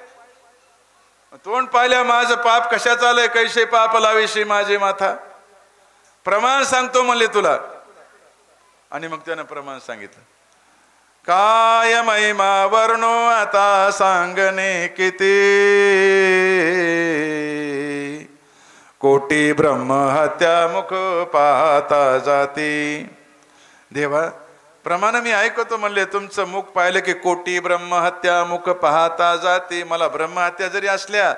तोंड पाहिल्या माझं पाप कशाचं आलंय, कैसे पाप लाविशी माझे माथा, प्रमाण सांगतो म्हणले तुला. आणि मग त्यानं प्रमाण सांगितलं, काय महिमा वर्णो आता सांगणे किती, कोटी ब्रह्महत्या मुख पाहता जाती. देवा प्रमाण मी ऐकतो म्हणले, तुमचं मुख पाहिलं की कोटी ब्रह्महत्या मुख पाहता जाते. मला ब्रह्महत्या जरी असल्या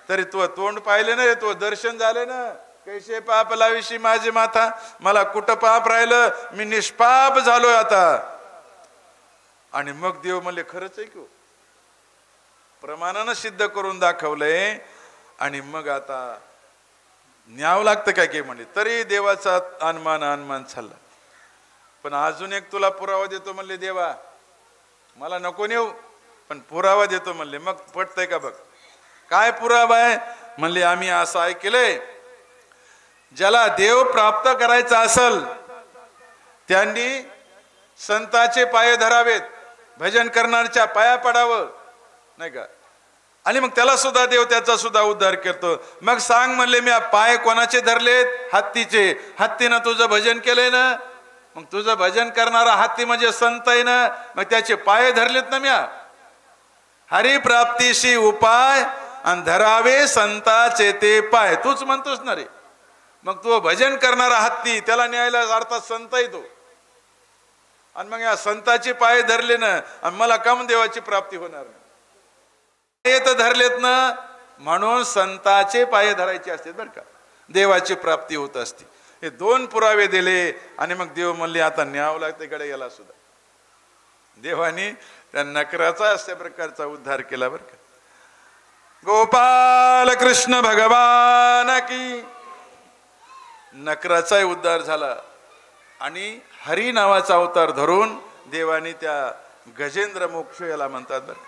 तरी तो तोंड पाहिले ना, तो दर्शन झाले ना, कैसे पाप लाविशी माझी माथा, मला कुठं पाप राहिलं, मी निष्पाप झालोय आता. आणि मग देव म्हणले खरंच आहे की, प्रमाणानं सिद्ध करून दाखवलंय. आणि मग आता न्यावं लागतं काय की म्हणले, तरी देवाचा अनुमान चालला. पण अजून एक तुला पुरावा देतो म्हणले देवा, मला नको नेऊ पण पुरावा देतो म्हणले. मग पटतंय का बघ, काय पुरावा आहे म्हणले, आम्ही असं ऐकलंय, ज्याला देव प्राप्त करायचा असल त्यांनी संताचे पाय धरावेत, भजन करणाऱ्याच्या पाया पडावं नाही का, आणि मग त्याला सुद्धा देव त्याचा सुद्धा उद्धार करतो. मग सांग म्हणले, मी पाय कोणाचे धरलेत? हत्तीचे. हत्तीनं तुझं भजन केलंय ना, मग तुझं भजन करणारा हत्ती म्हणजे संत आहे ना, मग त्याचे पाय धरलेत ना म्या. हरिप्राप्तीशी उपाय आणि धरावे संताचे ते पाय, तूच म्हणतोस ना रे. मग तो भजन करणारा हत्ती, त्याला न्यायला अर्थात संत आहे तो, आणि मग या संताचे पाय धरले ना, आणि मला कम देवाची प्राप्ती होणार नाही. तर धरलेत ना, म्हणून संताचे पाय धरायचे असते बरं का, देवाची प्राप्ती होत असते. हे दोन पुरावे दिले. आणि मग देव म्हणले आता न्यावं लागते कडे याला सुद्धा. देवाने त्या नकराचा अशा प्रकारचा उद्धार केला बरं का. गोपाल कृष्ण भगवान की. नकराचाही उद्धार झाला आणि हरी नावाचा अवतार धरून देवाने त्या गजेंद्र मोक्ष याला म्हणतात बरं,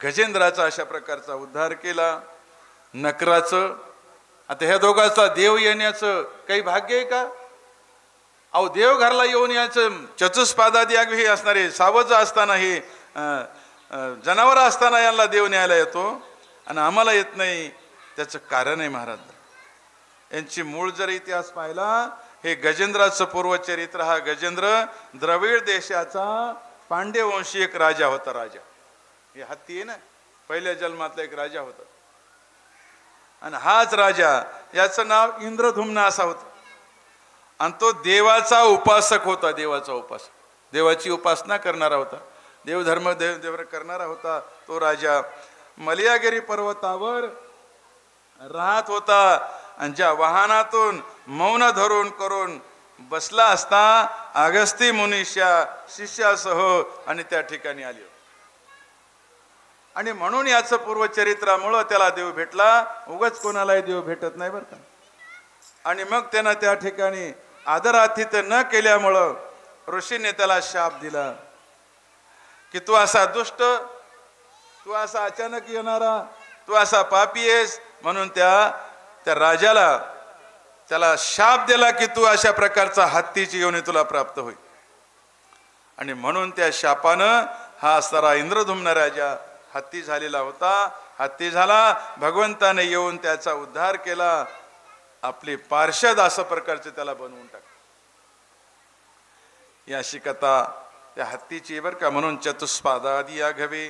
गजेंद्राचा अशा प्रकारचा उद्धार केला. नकराचं आता ह्या दोघांचा देव येण्याचं काही भाग्य आहे का? अहो देव घरला येऊन यायचं, चतुष्पादादी हे असणारे सावज असताना, हे जनावर असताना यांना देव न्यायला येतो आणि आम्हाला येत नाही. त्याचं कारण आहे महाराज, यांची मूळ जर इतिहास पाहिला, हे गजेंद्राचं पूर्वचरित्र, हा गजेंद्र द्रविड देशाचा पांड्यवंशी एक राजा होता. राजा हे हत्ती आहे ना, पहिल्या जन्मातला एक राजा होता. आणि हाच राजा, याचं नाव इंद्रधुम्न असा होता. आणि तो देवाचा उपासक होता, देवाचा उपासक, देवाची उपासना करणारा होता, देवधर्म देव करणारा होता. तो राजा मलयागिरी पर्वतावर राहत होता. आणि ज्या वाहनातून मौन धरून करून बसला असता, अगस्ती मुनीच्या शिष्यासह आणि त्या ठिकाणी आले. आणि म्हणून याचं पूर्वचरित्रामुळं त्याला देव भेटला. उगाच कोणालाही देव भेटत नाही बरं का. आणि मग त्यानं त्या ठिकाणी आदरातिथ्य न केल्यामुळं ऋषीने त्याला शाप दिला की तू असा दुष्ट, तू असा अचानक येणारा, तू असा पापी आहेस. म्हणून त्या राजाला त्याला शाप दिला की तू अशा प्रकारचा हत्तीची योनी तुला प्राप्त होईल. आणि म्हणून त्या शापानं हा सारा इंद्रधुम्न राजा हत्ती झालेला होता. हत्ती झाला, भगवंताने येऊन त्याचा उद्धार केला, आपले पार्षद अशा प्रकारचे त्याला बनवून टाकले. ही अशी कथा त्या हत्तीची बरं का. म्हणून चतुष्पादादी या घवे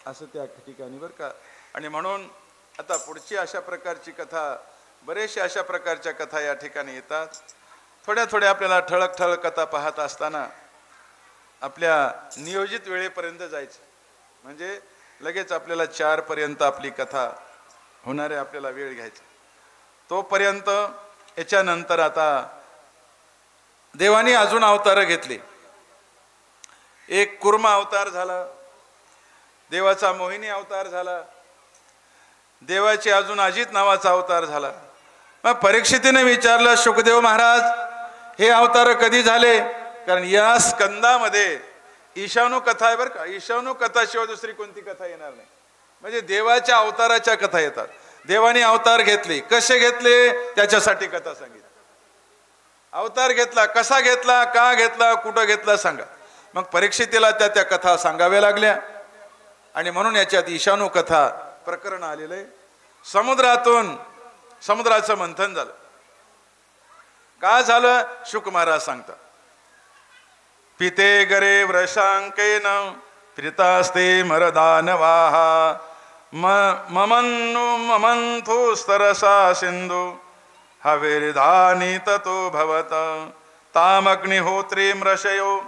असं त्या ठिकाणी बरं का. आणि म्हणून आता पुढची अशा प्रकारची कथा, बरेचशा अशा प्रकारच्या कथा या ठिकाणी येतात. थोड्या थोड्या आपल्याला ठळक ठळक कथा पाहत असताना आपल्या नियोजित वेळेपर्यंत जायचं, म्हणजे लगेच आपल्याला 4 पर्यंत आपली कथा होणारे आपल्याला वेळ घ्यायचा. तोपर्यंत याच्यानंतर आता देवानी अजून अवतार घेतले. एक कुर्मा अवतार झाला, देवाचा मोहिनी अवतार झाला, देवाचे अजून अजित नावाचा अवतार झाला. मग परीक्षितीने विचारलं, शुकदेव महाराज हे अवतार कधी झाले? कारण या स्कंदामध्ये ईशानू कथा आहे बरं का. ईशानू कथाशिवाय दुसरी कोणती कथा येणार नाही. म्हणजे देवाच्या अवताराच्या कथा येतात. देवाने अवतार घेतले, कसे घेतले त्याच्यासाठी कथा सांगितली. अवतार घेतला, कसा घेतला, का घेतला, कुठं घेतला सांगा. मग परीक्षितीला त्या कथा सांगाव्या लागल्या. आणि म्हणून याच्यात ईशानू कथा प्रकरण आलेलं आहे. समुद्राचं मंथन झालं. का झालं? शुक महाराज सांगतात, पिते गरे वृषांकेन प्रीतास्ते मरदानवाहा ममंथु स्तरसा सिंधु हविर्धानी ततो भवत तामग्निहोत्री मृषयो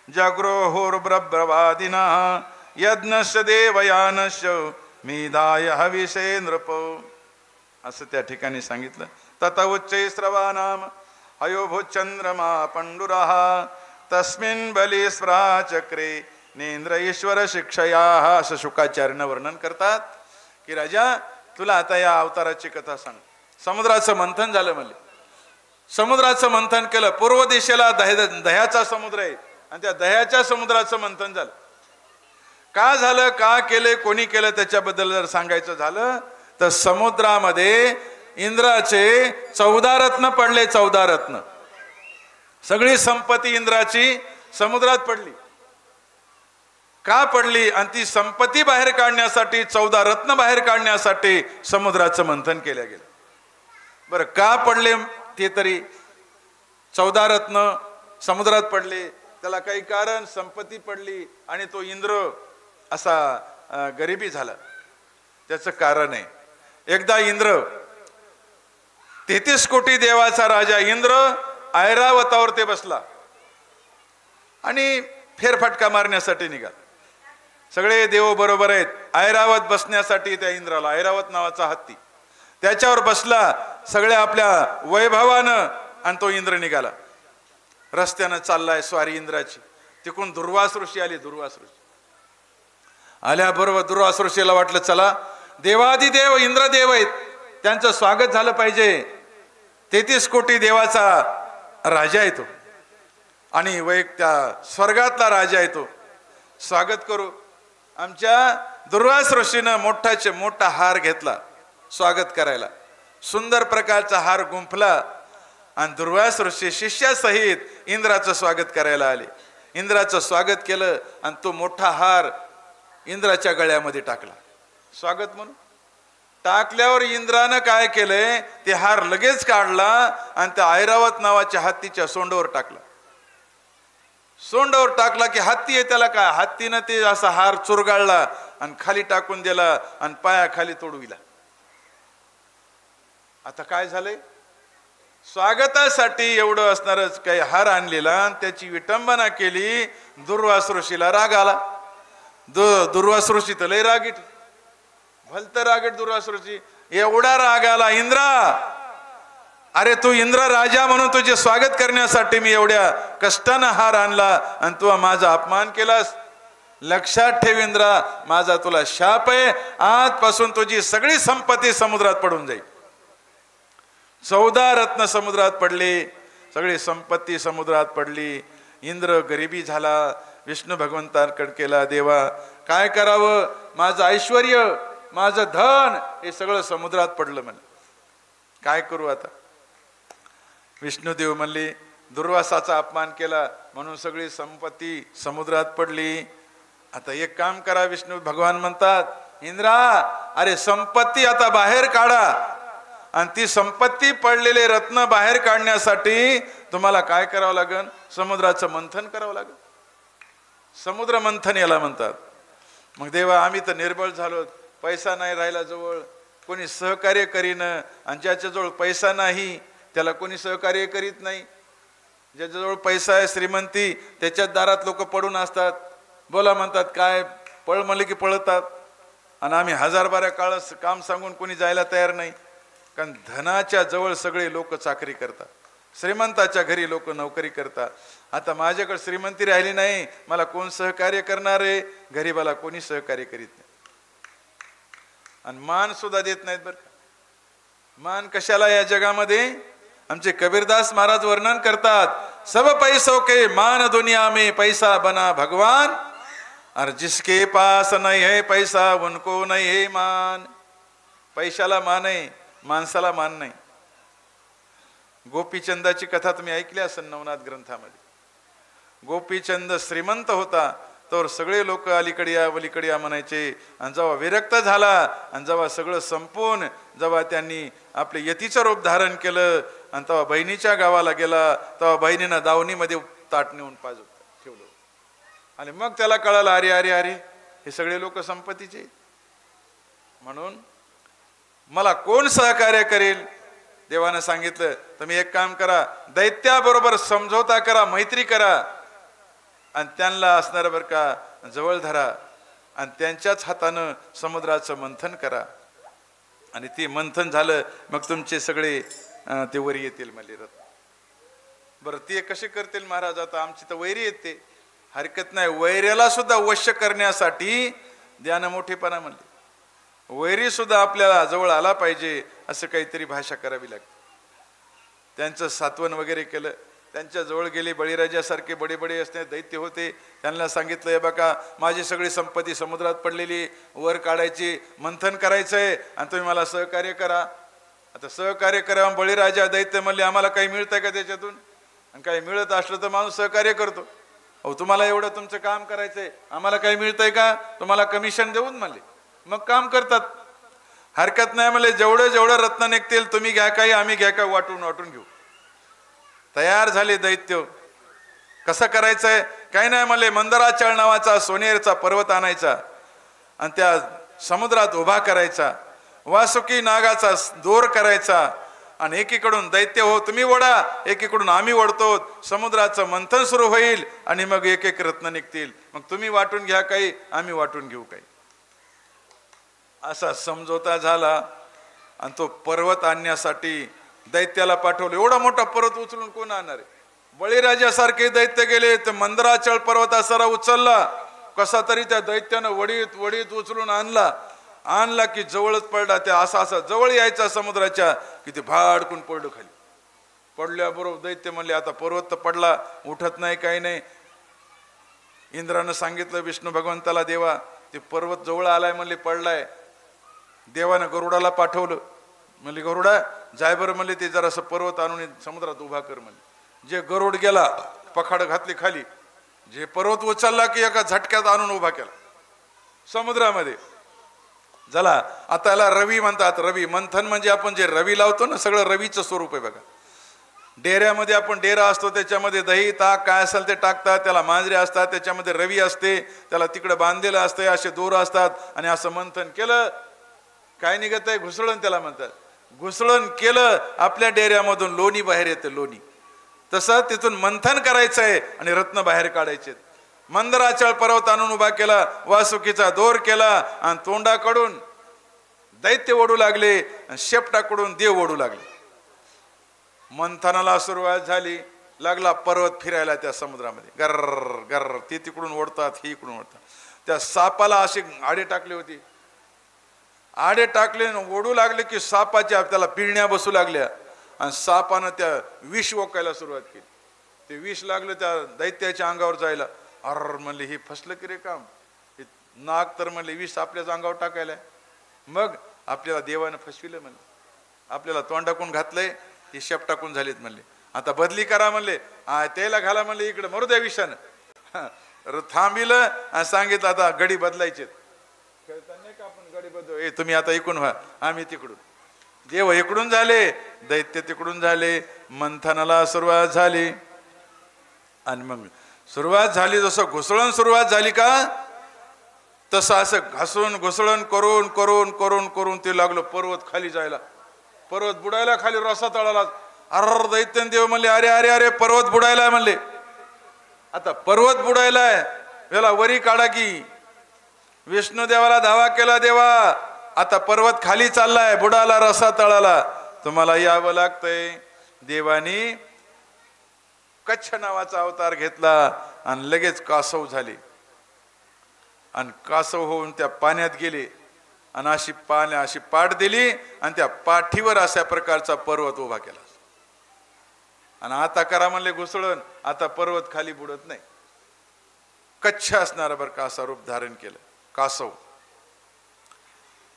जग्रोहुर्ब्रवादिनः यज्ञस्य देवयानस्य मिदाय हविषे नृप. असं त्या ठिकाणी सांगितलं. तत उच्चै स्रवानाम अयोभुचंद्रमा पंडुरः तस्मिन् बली स्प्राचक्रे नेंद्र ईश्वर शिक्षया. असं शुकाचार्यनं वर्णन करतात की राजा तुला आता या अवताराची कथा सांग. समुद्राचं मंथन झालं म्हणले. समुद्राचं मंथन केलं. पूर्व दिशेला दह्याचा समुद्र आहे आणि त्या दह्याच्या समुद्राचं मंथन झालं. का झालं, का केले, कोणी केलं त्याच्याबद्दल जर सांगायचं झालं तर समुद्रामध्ये इंद्राचे 14 रत्न पडले. 14 रत्न, सगळी संपत्ती इंद्राची समुद्रात पडली. का पडली? आणि ती संपत्ती बाहेर काढण्यासाठी, 14 रत्न बाहेर काढण्यासाठी समुद्राचं मंथन केलं गेलं. बरं, का पडले ते तरी? 14 रत्न समुद्रात पडले, त्याला काही कारण, संपत्ती पडली आणि तो इंद्र असा गरिबी झाला. त्याचं कारण आहे, एकदा इंद्र 33 कोटी देवाचा राजा इंद्र ऐरावतावर ते बसला आणि फेरफटका मारण्यासाठी निघाला. सगळे देव बरोबर आहेत. ऐरावत बसण्यासाठी त्या इंद्राला, ऐरावत नावाचा हत्ती त्याच्यावर बसला सगळ्या आपल्या वैभवानं, आणि तो इंद्र निघाला. रस्त्यानं चाललाय स्वारी इंद्राची. तिकडून दुर्वास ऋषी आली. दुर्वास ऋषी आल्याबरोबर दुर्वास ऋषीला वाटलं चला देवादिदेव इंद्रदेव आहेत, त्यांचं स्वागत झालं पाहिजे. 33 कोटी देवाचा राजा येतो आणि त्या स्वर्गातला राजा येतो, स्वागत करू. आमच्या दुर्वास ऋषीनं मोठा हार घेतला स्वागत करायला. सुंदर प्रकारचा हार गुंफला आणि दुर्वास ऋषी शिष्यासहित इंद्राचं स्वागत करायला आले. इंद्राचं स्वागत केलं आणि तो मोठा हार इंद्राच्या गळ्यामध्ये टाकला. स्वागत म्हणून टाकल्यावर इंद्रानं काय केलंय, ते हार लगेच काढला आणि त्या ऐरावत नावाच्या हत्तीच्या सोंडावर टाकला. सोंडावर टाकला की हत्ती आहे, त्याला काय, हत्तीनं ते असा हार चुरगाळला आणि खाली टाकून दिला आणि पायाखाली तोडविला. आता काय झालंय, स्वागतासाठी एवढं असणारच काही हार आणलेला आणि त्याची विटंबना केली. दुर्वास ऋषीला राग आला. दुर्वास ऋषी तर लय रागीट, भलत रागीट दुर्वास ऋषी. एवढा राग आला, इंद्रा, अरे तू इंद्र राजा म्हणून तुझे स्वागत करण्यासाठी मी एवढ्या कष्टानं हार आणला आणि तू माझा अपमान केलास. लक्षात ठेव इंद्रा, माझा तुला शाप आहे. आजपासून तुझी सगळी संपत्ती समुद्रात पडून जाईल. 14 रत्न समुद्रात पडले, सगळी संपत्ती समुद्रात पडली. इंद्र गरिबी झाला. विष्णू भगवंतांकडे केला, देवा काय करावं, माझं ऐश्वर्य, माझं धन हे सगळं समुद्रात पडलं, म्हणलं काय करू आता. विष्णुदेव म्हणले दुर्वासाचा अपमान केला म्हणून सगळी संपत्ती समुद्रात पडली. आता एक काम करा, विष्णू भगवान म्हणतात इंद्रा, अरे संपत्ती आता बाहेर काढा आणि ती संपत्ती पडलेले रत्न बाहेर काढण्यासाठी तुम्हाला काय करावं लागेल, समुद्राचं मंथन करावं लागेल. समुद्र मंथन याला म्हणतात. मग देवा आम्ही तर निर्बळ झालो, पैसा नाही राहिला जवळ, कोणी सहकार्य करीन, आणि ज्याच्याजवळ पैसा नाही त्याला कोणी सहकार्य करीत नाही. ज्याच्याजवळ पैसा आहे, श्रीमंती, त्याच्याच दारात लोक पडून असतात. बोला म्हणतात काय, पळ म्हणले की पळतात. आणि आम्ही 1000 बाऱ्या काळ काम सांगून कोणी जायला तयार नाही. कारण धनाच्या जवळ सगळे लोक चाकरी करतात, श्रीमंताच्या घरी लोक नोकरी करतात. आता माझ्याकडे श्रीमंती राहिली नाही, मला कोण सहकार्य करणार आहे? गरीबाला कोणी सहकार्य करीत नाही. आणि मान सुद्धा देत नाहीत बरं. मान कशाला या जगामध्ये? आमचे कबीरदास महाराज वर्णन करतात, सब पैसों के मान दुनिया में पैसा बना भगवान, और जिसके पास नहीं है पैसा उनको नहीं है मान. पैशाला मान आहे, माणसाला मान नाही. गोपीचंदाची कथा तुम्ही ऐकली असेल नवनाथ ग्रंथामध्ये. गोपीचंद श्रीमंत होता तर सगळे लोक अलीकडे या वलीकडे या म्हणायचे. आणि जेव्हा विरक्त झाला आणि जेव्हा सगळं संपून जेव्हा त्यांनी आपले यतीचं रूप धारण केलं आणि तेव्हा बहिणीच्या गावाला गेला, तेव्हा बहिणीनं दावणीमध्ये ताट नेऊन पाजू ठेवलं. आणि मग त्याला कळालं, अरे अरे अरे हे सगळे लोक संपत्तीचे. म्हणून मला कोण सहकार्य करेल? देवानं सांगितलं, तुम्ही एक काम करा, दैत्याबरोबर समझोता करा, मैत्री करा आणि त्यांना असणार बरं का जवळ धरा आणि त्यांच्याच हातानं समुद्राचं मंथन करा. आणि ते मंथन झालं मग तुमचे सगळे ते वरी येतील म्हणले रत्न. बरं ते कसे करतील महाराज? आता आमची तर वैरी येते, हरकत नाही. वैर्याला सुद्धा वश्य करण्यासाठी द्यानं मोठेपणा म्हणले. वैरी सुद्धा आपल्याला जवळ आला पाहिजे असं काहीतरी भाषा करावी लागते. त्यांचं सात्वन वगैरे केलं, त्यांच्या जवळ गेले. बळीराजासारखे बडे बडे असणे दैत्य होते. त्यांना सांगितलं, बघा माझी सगळी संपत्ती समुद्रात पडलेली, वर काढायची, मंथन करायचंय आणि तुम्ही मला सहकार्य करा. आता सहकार्य करा. बळीराजा दैत्य म्हणले, आम्हाला काही मिळतंय का त्याच्यातून? आणि काही मिळत असलं तर माणूस सहकार्य करतो. अहो तुम्हाला एवढं तुमचं काम करायचंय, आम्हाला काही मिळतंय का? तुम्हाला कमिशन देऊन म्हणले, मग काम करतात. हरकत नाही म्हणले, जेवढं जेवढं रत्न निघतील तुम्ही घ्या काही, आम्ही घ्या काय, वाटून वाटून घेऊ. तयार झाले दैत्य. कसं करायचंय? काही नाही म्हणले, मंदराचळ नावाचा सोनेरचा पर्वत आणायचा आणि त्या समुद्रात उभा करायचा, वासुकी नागाचा दोर करायचा आणि एकीकडून दैत्य हो तुम्ही ओढा, एकीकडून आम्ही ओढतो. समुद्राचं मंथन सुरू होईल आणि मग एक एक रत्न निघतील. मग तुम्ही वाटून घ्या काही, आम्ही वाटून घेऊ काही. असा समझोता झाला आणि तो पर्वत आणण्यासाठी दैत्याला पाठवलं. एवढा मोठा पर्वत उचलून कोण आणणार आहे? बळीराजासारखे दैत्य गेले तर मंदराचळ पर्वतासारा उचलला. कसा तरी त्या दैत्यानं वडीत वडीत उचलून आणला की जवळच पडला. त्या असा जवळ यायचा समुद्राच्या की ते भाडकून पडलं खाली. पडल्याबरोबर दैत्य म्हणले, आता पर्वत तर पडला, उठत नाही काही नाही. इंद्रानं सांगितलं विष्णू भगवंताला, देवा ते पर्वत जवळ आलाय म्हणले, पडलाय. देवानं गरुडाला पाठवलं. म्हणले, गरुडा जाय बरं म्हणले, ते जरासं पर्वत आणून समुद्रात उभा कर म्हणले. जे गरुड गेला, पखाड घातली खाली. जे पर्वत उचलला की एका झटक्यात आणून उभा केला समुद्रामध्ये. झाला. आता याला रवी म्हणतात. रवी मंथन म्हणजे आपण जे रवी लावतो ना, सगळं रवीचं स्वरूप आहे बघा. डेऱ्यामध्ये आपण डेरा असतो, त्याच्यामध्ये दही ताक काय असेल ते टाकतात, त्याला मांजरे असतात, त्याच्यामध्ये रवी असते, त्याला तिकडे बांधलेलं असते, असे दोर असतात. आणि असं मंथन केलं काय निघत आहे? घुसळण त्याला म्हणतात. घुसळण केलं आपल्या डेऱ्यामधून लोणी बाहेर येते, लोणी. तसं तिथून मंथन करायचंय आणि रत्न बाहेर काढायचे. मंदराचळ पर्वत आणून उभा केला, वासुकीचा दोर केला आणि तोंडाकडून दैत्य ओढू लागले आणि शेपटाकडून देव ओढू लागले. मंथनाला सुरुवात झाली. लागला पर्वत फिरायला त्या समुद्रामध्ये. गर्र गर्र. ते तिकडून ओढतात, ही इकडून ओढतात. त्या सापाला असे आडे टाकले होते. आडे टाकले ओढू लागले की सापाच्या त्याला पिळण्या बसू लागल्या आणि सापानं त्या विष ओकायला सुरुवात केली. ते विष लागलं त्या दैत्याच्या अंगावर जायला. अर म्हणले, हे फसलं की रे काम. नाग तर म्हणले विष आपल्याच अंगावर टाकायला. मग आपल्याला देवानं फसविलं म्हणले, आपल्याला तोंडाकून घातलंय, हे शेप टाकून झालीत म्हणले. आता बदली करा म्हणले, त्याला घाला म्हणले इकडे, मरू द्या विषानं. थांबिलं आणि सांगितलं आता गडी बदलायचे. आपण गडी बदल, तुम्ही आता इकडून व्हा, आम्ही तिकडून. देव इकडून झाले, दैत्य तिकडून झाले. मंथनाला सुरुवात झाली आणि मग सुरुवात झाली. जसं घुसळण सुरुवात झाली का तसं असं घासून घुसळण करून करून करून करून ते लागलं पर्वत खाली जायला. पर्वत बुडायला खाली रसा तळाला. अर दैत्य देव म्हणले, अरे अरे अरे पर्वत बुडायलाय म्हणले. आता पर्वत बुडायलाय, याला वरी काढा की. विष्णू देवाला धावा केला, देवा आता पर्वत खाली चाललाय, बुडाला रसा तळाला. तुम्हाला यावं लागतंय. देवानी कच्छ नावाचा अवतार घेतला आणि लगेच कासव झाले आणि कासव होऊन त्या पाण्यात गेले आणि अशी पाठ दिली आणि त्या पाठीवर अशा प्रकारचा पर्वत उभा केला. आणि आता करा म्हणले घुसळण, आता पर्वत खाली बुडत नाही. कच्छ असणारा बरं का असा रूप धारण केलं कासव.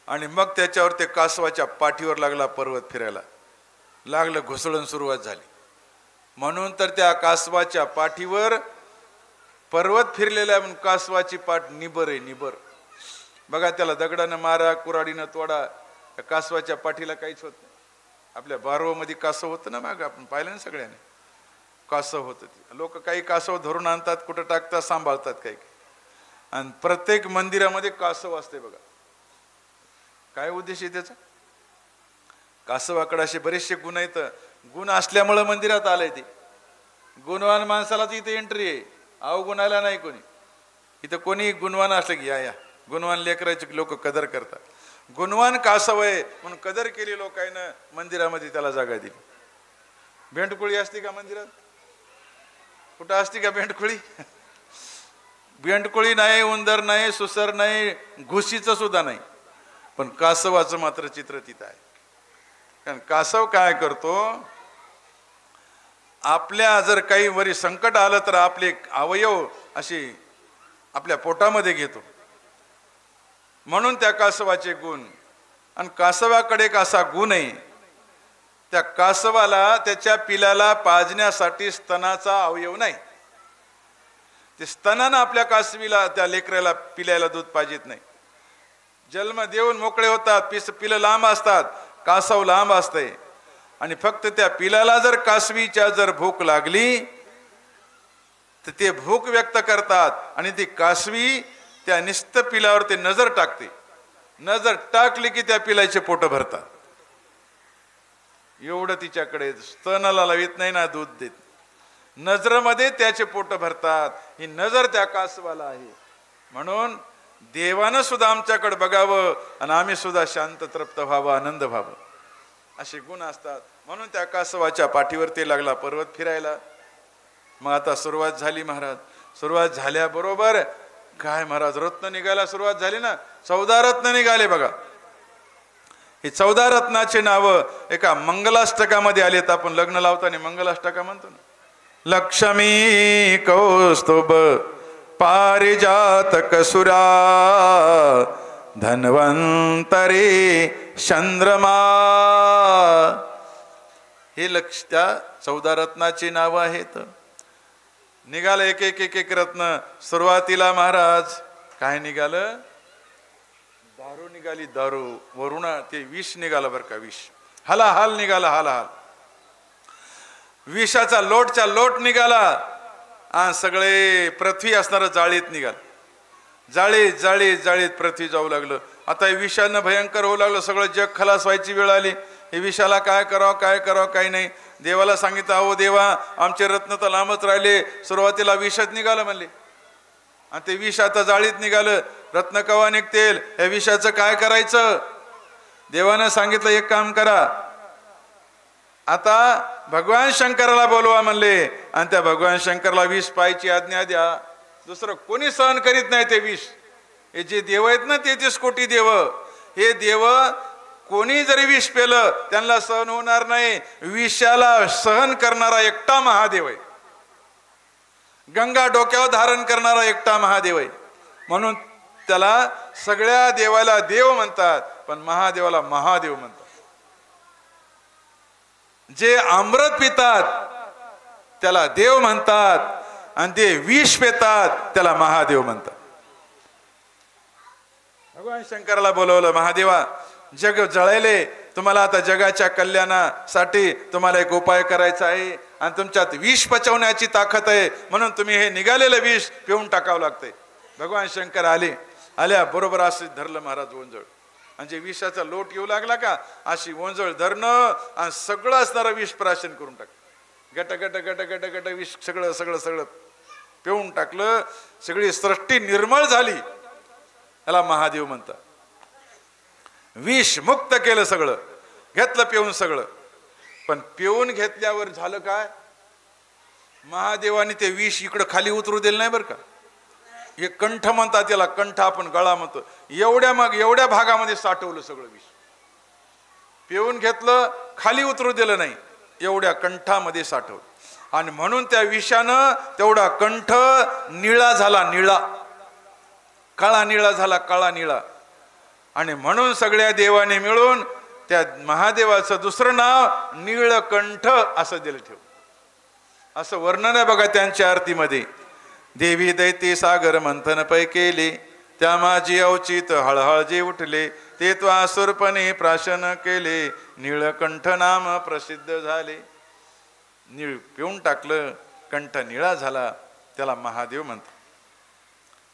आणि मग त्याच्यावर ते कासवाच्या पाठीवर लागला पर्वत फिरायला लागलं, घुसळण सुरुवात झाली. म्हणून तर त्या कासवाच्या पाठीवर पर्वत फिरलेला म्हणून कासवाची पाठ निबर आहे, निबर. बघा त्याला दगडानं मारा, कुऱ्हाडीनं तोडा, त्या कासवाच्या पाठीला काहीच होत नाही. आपल्या बारवमध्ये कासव होतं ना, माग आपण पाहिलं ना सगळ्यांनी, कासव होतं. लोक काही कासव धरून आणतात, कुठं टाकतात, सांभाळतात काही. आणि प्रत्येक मंदिरामध्ये कासव असते बघा. काय उद्देश आहे त्याचा? कासवाकडे असे बरेचसे गुण आहेत. गुण असल्यामुळं मंदिरात आलंय ते. गुणवान माणसालाच इथे एंट्री आहे, अवगुणाला नाही कोणी. इथं कोणी गुणवान असलं की या गुणवान लेकराची लोक कदर करतात. गुणवान कासव आहे म्हणून कदर केली लोकांना, मंदिरामध्ये त्याला जागा दिली. भेंडकुळी असते का मंदिरात? कुठं असते का भेंडकुळी? भेंडकुळी नाही, उंदर नाही, सुसर नाही, घुशीचं सुद्धा नाही. पण कासवाचं मात्र चित्र तिथं आहे. कारण कासव काय करतो, आपल्या जर काही वरी संकट आलं तर आपले अवयव असे आपल्या पोटामध्ये घेतो. म्हणून त्या कासवाचे गुण. आणि कासवाकडे एक असा गुण आहे, त्या कासवाला त्याच्या पिलाला पाजण्यासाठी स्तनाचा अवयव नाही. ते स्तनानं आपल्या कासवीला, त्या लेकराला, पिल्याला दूध पाजित नाही. जन्म देऊन मोकळे होतात, पिलं लांब असतात, कासव लांब असते. आणि फक्त त्या पिलाला जर कासवीच्या जर भूक लागली तर ते भूक व्यक्त करतात आणि ती कासवी त्या निस्त पिलावर ते नजर टाकते. नजर टाकली की त्या पिलाचे पोट भरतात. एवढं तिच्याकडे, स्तनाला लावित नाही ना, दूध देत. नजरेमध्ये त्याचे पोट भरतात. ही नजर त्या कासवाला आहे. म्हणून देवानं सुद्धा आमच्याकडे बघावं आणि आम्ही सुद्धा शांत तृप्त व्हावं, आनंद व्हावं, असे गुण असतात. म्हणून त्या कासवाच्या पाठीवर ते लागला पर्वत फिरायला. मग आता सुरुवात झाली महाराज. सुरुवात झाल्याबरोबर काय महाराज, रत्न निघायला सुरुवात झाली ना. 14 रत्न निघाले बघा. हे 14 रत्नाचे नाव एका मंगलाष्टकामध्ये आलेत. आपण लग्न लावताना मंगलाष्टका म्हणतो ना. लक्ष्मी कौस्तुभ पारिजातक सुरा धन्वंतरी चंद्रमा. हे त्या 14 रत्नाची नाव आहेत. निघालं एक एक एक एक रत्न. सुरुवातीला महाराज काय निघालं? दारू निघाली. दारू वरुण ते विष निघालं बरं का. विष हलाहाल निघाला. हलाहाल विषाचा लोटचा लोट निघाला. आणि सगळे पृथ्वी असणारं जाळीत निघाल. जाळीत जाळीत जाळीत पृथ्वी जाऊ लागलं. आता हे विषानं भयंकर होऊ लागलं. सगळं जग खलास व्हायची वेळ आली. हे विषाला काय करावं काय करावं काही नाही. देवाला सांगितलं, अहो देवा आमचे रत्न तर लांबच राहिले. सुरुवातीला विषच निघालं म्हणले. आणि ते विष आता जाळीत निघालं. रत्न कवा निघतील? या विषाचं काय करायचं? देवानं सांगितलं, एक काम करा, आता भगवान शंकराला बोलवा म्हणले. आणि त्या भगवान शंकरला विष पाहायची आज्ञा द्या. दुसरं कोणी सहन करीत नाही ते विष. हे जे देव आहेत ना, 33 कोटी देव, हे देव कोणी जरी विष पेलं त्यांना सहन होणार नाही. विषाला सहन करणारा एकटा महादेव आहे. गंगा डोक्यावर धारण करणारा एकटा महादेव आहे. म्हणून त्याला सगळ्या देवाला देव म्हणतात, पण महादेवाला महादेव म्हणतात. जे अमृत पितात त्याला देव म्हणतात आणि ते विष पितात त्याला महादेव म्हणतात. भगवान शंकराला बोलवलं, महादेवा जग जळले, तुम्हाला आता जगाच्या कल्याणासाठी तुम्हाला एक उपाय करायचा आहे आणि तुमच्यात विष पचवण्याची ताकद आहे. म्हणून तुम्ही हे निघालेलं विष पिऊन टाकावं लागतंय. भगवान शंकर आल्या बरोबर असं धरलं महाराज ओंजळ. आणि जे विषाचा लोट येऊ लागला का, अशी ओंजळ धरणं आणि सगळं असणारं विष प्राशन करून टाक. गट गट गट गट गट विष सगळं सगळं सगळं पिऊन टाकलं. सगळी सृष्टी निर्मळ झाली. याला महादेव म्हणतात. विष मुक्त केलं सगळं. घेतलं पिऊन सगळं. पण पिऊन घेतल्यावर झालं काय, महादेवाने ते विष इकडं खाली उतरू दिलं नाही बरं का. हे कंठ म्हणतात त्याला, कंठ आपण गळा म्हणतो, एवढ्या भागामध्ये साठवलं सगळं विष. पिऊन घेतलं, खाली उतरू दिलं नाही, एवढ्या कंठामध्ये साठवलं. आणि म्हणून त्या विषानं तेवढा कंठ निळा झाला, निळा, काळा निळा झाला, काळा निळा. आणि म्हणून सगळ्या देवाने मिळून त्या महादेवाचं दुसरं नाव नीळकंठ असं दिलं ठेव. असं वर्णन आहे बघा त्यांच्या आरतीमध्ये. देवी दैती सागर मंथन पै केले, त्या माझी अवचित हळहळ जे उठले, ते त्वासुरपणे प्राशन केले, नीळकंठ नाम प्रसिद्ध झाले. निळ पिऊन टाकलं, कंठ निळा झाला, त्याला महादेव म्हणतात.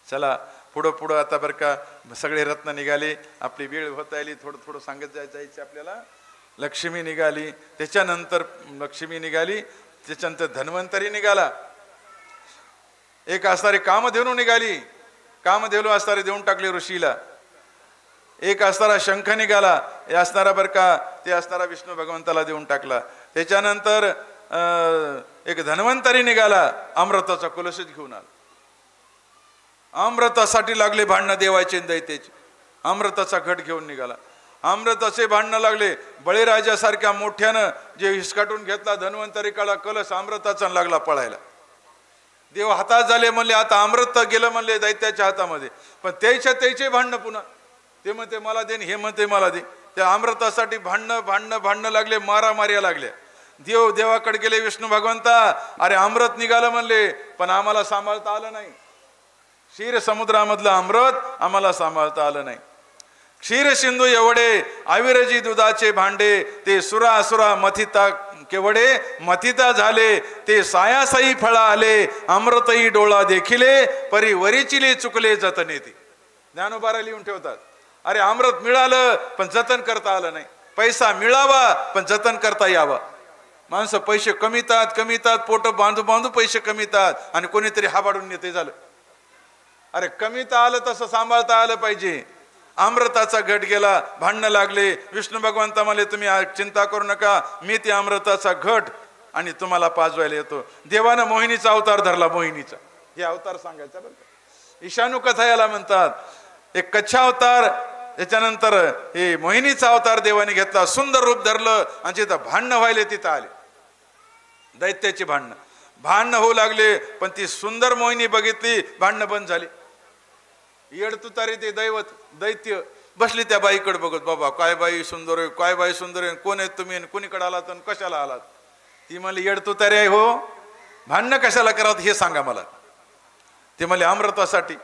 चला पुढं पुढं आता बरं का, सगळे रत्न निघाले, आपली वेळ होत आली, थोडं थोडं सांगत जायचं आपल्याला. लक्ष्मी निघाली, त्याच्यानंतर लक्ष्मी निघाली, त्याच्यानंतर धन्वंतरी निघाला. एक असणारी कामधेनू निघाली, कामधेनू असणारी देऊन टाकली ऋषीला. एक असणारा शंख निघाला, हे असणारा बरं का, ते असणारा विष्णू भगवंताला देऊन टाकला. त्याच्यानंतर एक धन्वंतरी निघाला, अमृताचा कलशच घेऊन आला. अमृतासाठी लागले भांडणं देवाचे दैत्याचे, अमृताचा घट घेऊन निघाला. अमृताचे भांडणं लागले, बळीराजासारख्या मोठ्यानं जे हिसकाटून घेतला धन्वंतरी काळा कलश, अमृताचा लागला पळायला. देव हातात झाले म्हणले, आता अमृत गेलं म्हणले दैत्याच्या हातामध्ये. पण त्याचे भांडणं पुन्हा, ते म्हणते मला दे, हे म्हणते मला दे. त्या अमृतासाठी भांडणं लागले, मारामार्या लागल्या. देवाकडे गेले विष्णू भगवंता, अरे अमृत निघालं म्हणले, पण आम्हाला सांभाळता आलं नाही. क्षीर समुद्रामधलं अमृत आम्हाला सांभाळता आलं नाही. क्षीर सिंधू एवढे आविरजी दुधाचे भांडे, ते सुरा मथिता केवढे मथिता झाले, ते सायासाई फळा आले, अमृतही डोळा देखिले, परी वरीचिले चुकले जतने. ते ज्ञानोबारा लिहून ठेवतात. अरे अमृत मिळालं पण जतन करता आलं नाही. पैसा मिळावा पण जतन करता यावा. माणसं पैसे कमीतात, पोट बांधू पैसे कमीतात, आणि कोणीतरी हाबाडून नेते झालं. अरे कमीता आलं तसं सांभाळता आलं पाहिजे. अमृताचा घट गेला, भांडणं लागले. विष्णू भगवंता म्हणले तुम्ही चिंता करू नका, मी ते अमृताचा घट आणि तुम्हाला पाजवायला येतो. देवानं मोहिनीचा अवतार धरला, मोहिनीचा हे अवतार सांगायचा बरं का. ईशानू कथा याला म्हणतात. एक कच्छा अवतार, त्याच्यानंतर हे मोहिनीचा अवतार देवाने घेतला, सुंदर रूप धरलं, आणि जिथं भांडणं व्हायले तिथं आले दैत्याची भांडणं होऊ लागले. पण ती सुंदर मोहिनी बघितली, भांडणं बंद झाली. येडतुतारी ते दैत्य बसली त्या बाईकडे बघत, बाबा काय बाई सुंदर आहे, काय बाई सुंदर आहे, कोण आहेत तुम्ही, कोणीकडे आलात आणि कशाला आलात. ती म्हणली येडतुतारी आहे हो, भांडणं कशाला करावं हे सांगा मला. ते म्हणले अमृतासाठी.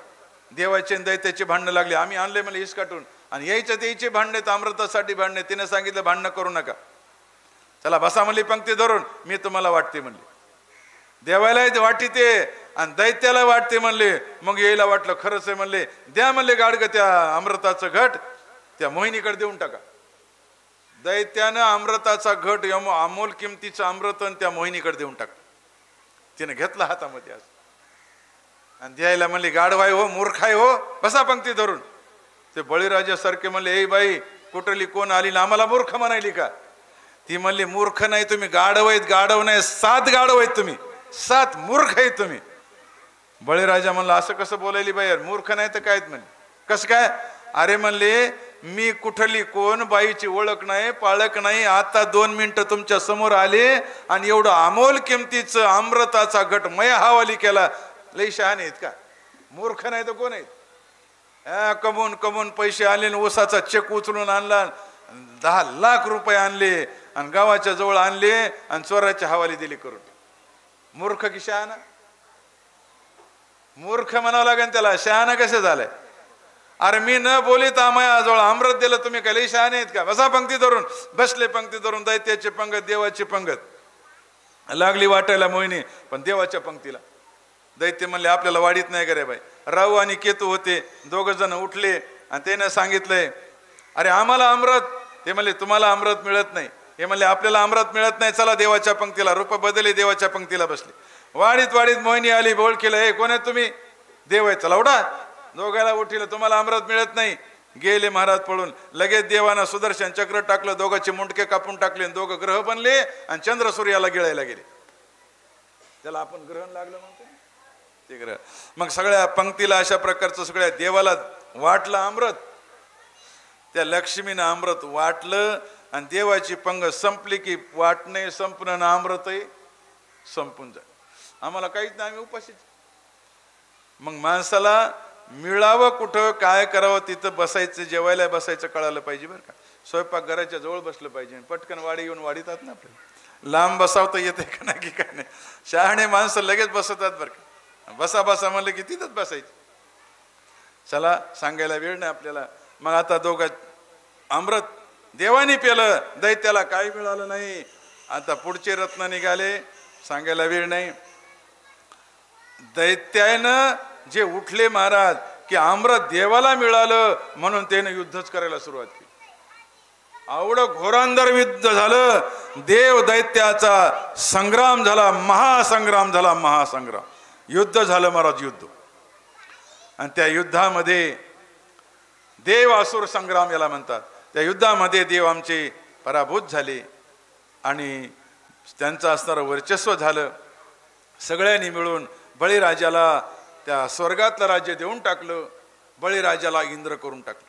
देवाचे दैत्याचे भांडणं लागले, आम्ही आणले म्हणले हिसकाटून, आणि यायचे भांडणे तर अमृतासाठी भांडणे. तिने सांगितलं भांडणं करू नका, चला बसा म्हणली पंक्ती धरून, मी तुम्हाला वाटते म्हणले. देवाला वाटी ते आणि दैत्याला वाटते म्हणले. मग यायला वाटलं खरंच आहे म्हणले, द्या म्हणले गाडगं त्या अमृताचं घट त्या मोहिनीकडे देऊन टाका. दैत्यानं अमृताचा घट, अमोल किमतीचं अमृत त्या मोहिनीकडे देऊन टाका. तिने घेतला हातामध्ये आज आणि द्यायला म्हणले गाढवाय हो, मूर्ख आहे हो, बसा पंक्ती धरून. ते बळीराजासारखे म्हणले, ए बाई कुठली कोण आली ना आम्हाला मूर्ख म्हणायली का. ती म्हणली मूर्ख नाही तुम्ही, गाढव आहेत. गाढव नाही, 7 गाढव आहेत तुम्ही, 7 मूर्ख आहेत तुम्ही. बळीराजा म्हणला असं कसं बोलायली बाई, मूर्ख नाही तर काय म्हणले. कसं काय. अरे म्हणले मी कुठली कोण, बाईची ओळख नाही, पाळक नाही, आता 2 मिनिटं तुमच्या समोर आले आणि एवढं अमोल किमतीचं अमृताचा घट मया हवाली केला. लई शहाणे आहेत का, मूर्ख नाही तर कोण आहेत. कमवून पैसे आले, ऊसाचा चेक उचलून आणला, 10 लाख रुपये आणले आणि गावाच्या जवळ आणले आणि चोराच्या हवाली दिली करून. मूर्ख की शहाणा. मूर्ख म्हणावं लागेल त्याला, शहाणा कसं झालंय. अरे मी न बोलित माझ्याजवळ अमृत दिलं, तुम्ही काय लई शहाणे आहेत का. बसा पंक्ती धरून. बसले पंक्ती धरून. दैत्याची पंगत, देवाची पंगत. लागली वाटायला मोहिनी, पण देवाच्या पंक्तीला. दैत्य म्हणले आपल्याला वाढीत नाही करे बाई. राहू आणि केतू होते, 2 जण उठले आणि त्यानं सांगितलंय अरे आम्हाला अमृत. ते म्हणले तुम्हाला अमृत मिळत नाही. हे म्हणले आपल्याला अमृत मिळत नाही, चला देवाच्या पंक्तीला. रूप बदलले, देवाच्या पंक्तीला बसले. वाढीत मोहिनी आली, बोल केलं, हे कोण आहे तुम्ही. देव आहे, चला उठा. दोघाला उठिलं, तुम्हाला अमृत मिळत नाही. गेले महाराज पळून. लगेच देवानं सुदर्शन चक्र टाकलं, दोघांचे मुंडके कापून टाकले, दोघं ग्रह बनले आणि चंद्र सूर्याला गिळायला गेले. त्याला आपण ग्रहण लागलं म्हणतो ते ग्रह. मग सगळ्या पंक्तीला अशा प्रकारचं सगळ्या देवाला वाटलं अमृत. त्या लक्ष्मीनं अमृत वाटलं आणि देवाची पंग संपली की वाटणे संपणं ना अमृतही संपून जाईल. आम्हाला काहीच नाही, आम्ही उपाशीच. मग माणसाला मिळावं कुठं, काय करावं, तिथं बसायचं, जेवायला बसायचं कळालं पाहिजे बरं का. स्वयंपाक घराच्या जवळ बसलं पाहिजे. पटकन वाडी येऊन वाढीतात ना आपल्याला. लांब बसावता येते का नाही की काय नाही. शहाणे माणसं लगेच बसवतात बरं का. बसा बसा म्हणलं की तिथंच बसायचं. चला सांगायला वेळ नाही आपल्याला. मग आता दोघं अमृत देवानी पेलं, दैत्याला काही मिळालं नाही. आता पुढचे रत्न निघाले, सांगायला वेळ नाही. दैत्यानं जे उठले महाराज की अमृत देवाला मिळालं म्हणून त्याने युद्धच करायला सुरुवात केली. आवडं घोरांदर युद्ध झालं. देव दैत्याचा संग्राम झाला, महासंग्राम झाला, महासंग्राम. युद्ध झालं महाराज, युद्ध. आणि त्या युद्धामध्ये देव असुर संग्राम याला म्हणतात. त्या युद्धामध्ये देव आमचे पराभूत झाले आणि त्यांचं असणारं वर्चस्व झालं. सगळ्यांनी मिळून बळीराजाला त्या स्वर्गातलं राज्य देऊन टाकलं. बळीराजाला इंद्र करून टाकलं.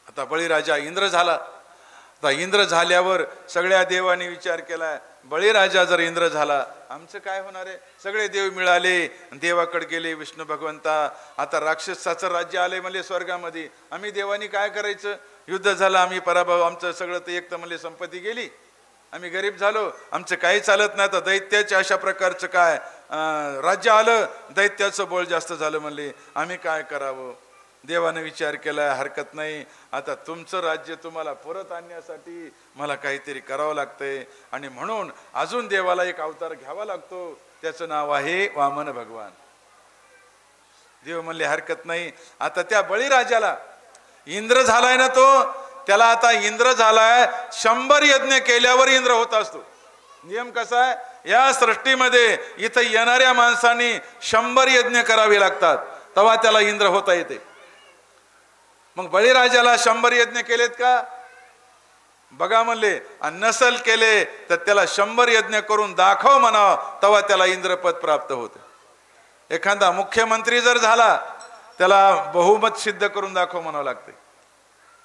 आता बळीराजा इंद्र झाला. आता इंद्र झाल्यावर सगळ्या देवांनी विचार केला, बळीराजा जर इंद्र झाला आमचं काय होणार आहे. सगळे देव मिळाले, देवाकडे गेले. विष्णू भगवंता, आता राक्षसाचं राज्य आले म्हणले स्वर्गामध्ये, आम्ही देवानी काय करायचं. युद्ध झालं, आम्ही पराभव, आमचं सगळं तर एक तर म्हणले संपत्ती गेली, आम्ही गरीब झालो, आमचं काही चालत नाही. आता दैत्याच्या अशा प्रकारचं काय राज्य आलं, दैत्याचं बळ जास्त झालं म्हणले, आम्ही काय करावं. देवाने विचार केला, हरकत नाही, आता तुमचं राज्य तुम्हाला परत आणण्यासाठी मला काहीतरी करावं लागतंय. आणि म्हणून अजून देवाला एक अवतार घ्यावा लागतो. त्याचं नाव आहे वामन भगवान. देव म्हणले हरकत नाही. आता त्या बळीराजाला इंद्र झालाय ना तो, त्याला आता इंद्र झालाय, 100 यज्ञ केल्यावर इंद्र होत असतो. नियम कसा आहे, या सृष्टीमध्ये इथं येणाऱ्या माणसांनी 100 यज्ञ करावे लागतात, तेव्हा त्याला इंद्र होता येते. मग बळीराजाला 100 यज्ञ केलेत का बघा म्हणले, आणि नसल केले तर त्याला 100 यज्ञ करून दाखव म्हणावं, तेव्हा त्याला इंद्रपद प्राप्त होते. एखादा मुख्यमंत्री जर झाला त्याला बहुमत सिद्ध करून दाखव म्हणावं लागते.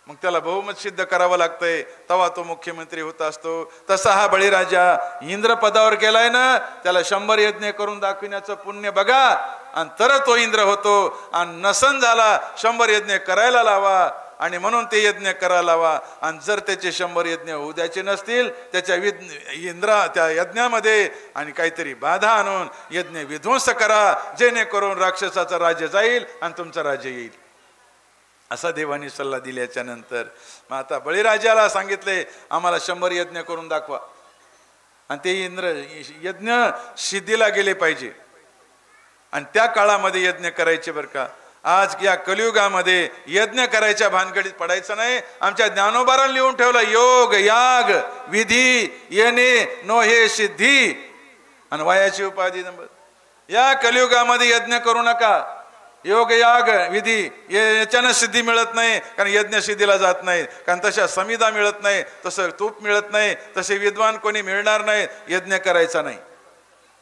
मग त्याला बहुमत सिद्ध करावं लागतंय, तेव्हा तो मुख्यमंत्री होत असतो. तसा हा बळीराजा इंद्रपदावर गेलाय ना, त्याला 100 यज्ञ करून दाखविण्याचं पुण्य बघा, आणि तर तो इंद्र होतो. आणि नसन झाला 100 यज्ञ करायला लावा, आणि म्हणून ते यज्ञ करायला लावा. आणि जर त्याचे 100 यज्ञ होऊ द्यायचे नसतील, त्याच्या त्या यज्ञामध्ये आणि काहीतरी बाधा आणून यज्ञ विध्वंस करा, जेणेकरून राक्षसाचं राज्य जाईल आणि तुमचं राज्य येईल. असा देवानी सल्ला दिल्याच्या नंतर मग आता बळीराजाला सांगितले, आम्हाला 100 यज्ञ करून दाखवा. आणि ते इंद्र यज्ञ सिद्धीला गेले पाहिजे, आणि त्या काळामध्ये यज्ञ करायचे बरं का. आज या कलियुगामध्ये यज्ञ करायच्या भानगडीत पडायचं नाही. आमच्या ज्ञानोबारांनी लिहून ठेवलं, योग याग विधी येणे नो हे सिद्धी, आणि वयाची उपाधी नंबर. या कलियुगामध्ये यज्ञ करू नका. योग याग विधी याच्यानं सिद्धी मिळत नाही, कारण यज्ञ सिद्धीला जात नाही, कारण तशा समिधा मिळत नाही, तसं तूप मिळत नाही, तसे विद्वान कोणी मिळणार नाही, यज्ञ करायचा नाही.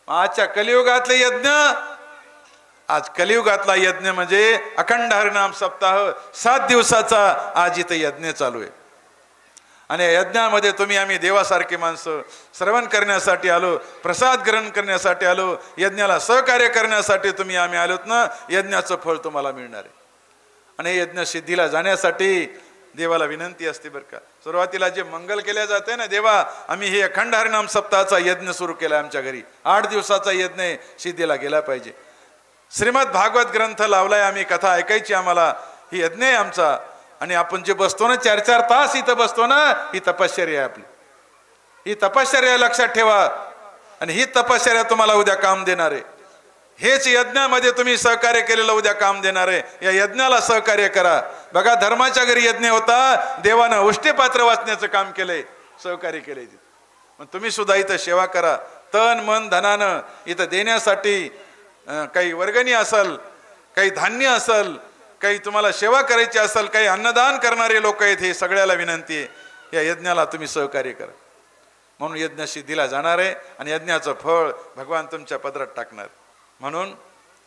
आजच्या कलियुगातले यज्ञ, आज कलियुगातला यज्ञ म्हणजे अखंड हरिनाम सप्ताह 7 दिवसाचा आज इथे यज्ञ चालू आहे. आणि यज्ञामध्ये तुम्ही आम्ही देवासारखी माणसं श्रवण करण्यासाठी आलो, प्रसाद ग्रहण करण्यासाठी आलो, यज्ञाला सहकार्य करण्यासाठी तुम्ही आम्ही आलोत ना, यज्ञाचं फळ तुम्हाला मिळणार आहे. आणि यज्ञ सिद्धीला जाण्यासाठी देवाला विनंती असते बरं का. सुरुवातीला जे मंगल केल्या जाते ना, देवा आम्ही हे अखंड हरिनाम सप्ताहाचा यज्ञ सुरू केला आमच्या घरी, 8 दिवसाचा यज्ञ सिद्धीला गेला पाहिजे. श्रीमद भागवत ग्रंथ लावलाय, आम्ही कथा ऐकायची, आम्हाला ही यज्ञ आहे आमचा. आणि आपण जे बसतो ना 4-4 तास इथं बसतो ना, ही तपश्चर्या आहे आपली, ही तपश्चर्या लक्षात ठेवा. आणि ही तपश्चर्या तुम्हाला उद्या काम देणार आहे. हेच यज्ञामध्ये तुम्ही सहकार्य केलेलं उद्या काम देणार आहे. या यज्ञाला सहकार्य करा. बघा धर्माच्या घरी यज्ञ होता, देवानं उष्टीपात्र वाचण्याचं काम केलंय, सहकार्य केलंय. मग तुम्ही सुद्धा इथं सेवा करा, तन मन धनानं इथं देण्यासाठी. काही वर्गणी असल, काही धान्य असल, काही तुम्हाला सेवा करायची असेल, काही अन्नदान करणारे लोक आहेत, हे सगळ्याला विनंती आहे, या यज्ञाला तुम्ही सहकार्य करा. म्हणून यज्ञाशी दिला जाणार आहे आणि यज्ञाचं फळ भगवान तुमच्या पदरात टाकणार. म्हणून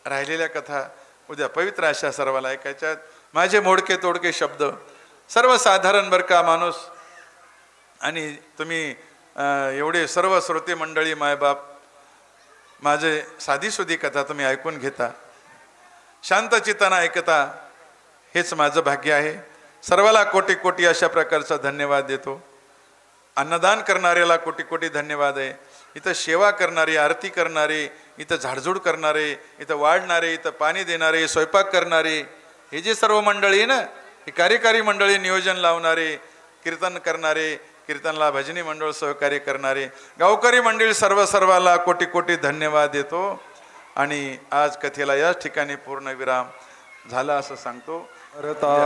राहिलेल्या कथा उद्या पवित्र अशा सर्वाला ऐकायच्यात. माझे मोडके तोडके शब्द सर्वसाधारण बरं का माणूस, आणि तुम्ही एवढे सर्व श्रोते मंडळी मायबाप माझे साधीसुधी कथा तुम्ही ऐकून घेता, शांत चित्तानं ऐकता, हेच माझं भाग्य आहे. सर्वाला कोटी कोटी अशा प्रकारचा धन्यवाद देतो. अन्नदान करणाऱ्याला कोटी कोटी धन्यवाद आहे. इथं सेवा करणारे, आरती करणारे, इथं झाडझूड करणारे, इथं वाढणारे, इथं पाणी देणारे, स्वयंपाक करणारे, हे जे सर्व मंडळी आहे ना, हे कार्यकारी मंडळी, नियोजन लावणारे, कीर्तन करणारे, कीर्तनला भजनी मंडळ सहकार्य करणारे, गावकरी मंडळी, सर्वाला कोटी कोटी धन्यवाद देतो. आणि आज कथेला याच ठिकाणी पूर्ण विराम झाला असं सांगतो.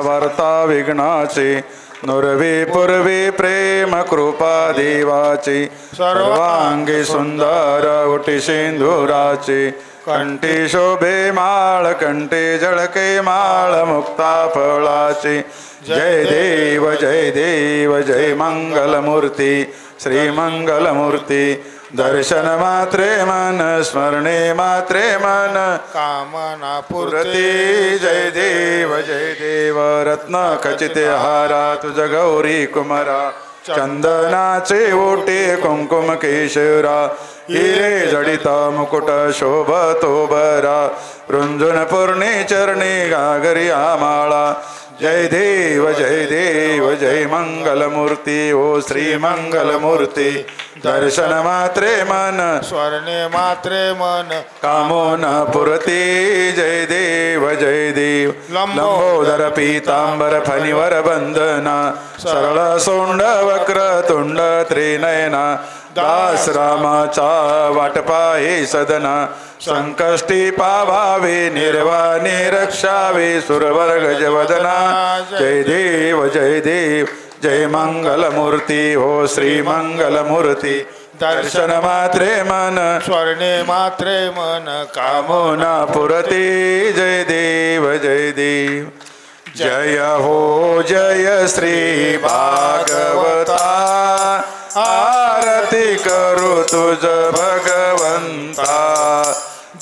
वार्ता विघ्नाचे नुरवे पूर्वे प्रेम कृपा देवाचे, सर्वांगी सुंदर उटी सिंधुराचे, कंठी शोभे माळ, कंठी जळके माळ मुक्ता फळाचे. जय देव जय देव जय मंगलमूर्ती श्री मंगलमूर्ती. दर्शन मात्रे मन, स्मरणे मात्रे मन, कामना पुरती. जय देव रत्न खचिते हारा तुझ गौरी कुमारा, चंदनाचे ओटे कुंकुम केशरा, हिरे जडिता मुकुट शोभतो बरा, रुंजुन पूर्णे चरणी गागरी आमाळा. जय देव जय मंगलमूर्ती. ओ श्री मंगलमूर्ती. दर्शन मात्रे मन, स्वर्णे मात्रे मन, कामोन पुरती. जय देव लंबोदर पीतांबर फणिवर बंदना, सरळ सोंड वक्र तुंड त्रिनयना, दास रामाचा वाटपा हे सदना, संकष्टी पावावे निर्वाणे रक्षावे सुरवर्ग जवदना. जय देव जय मंगलमूर्ती. हो श्री मंगलमूर्ती. दर्शन मात्रे मन, स्वर्णे मात्रे मन, कामोना पुरती. जय देव जय हो जय श्री भागवता, आरती करू तुझ भगवंता.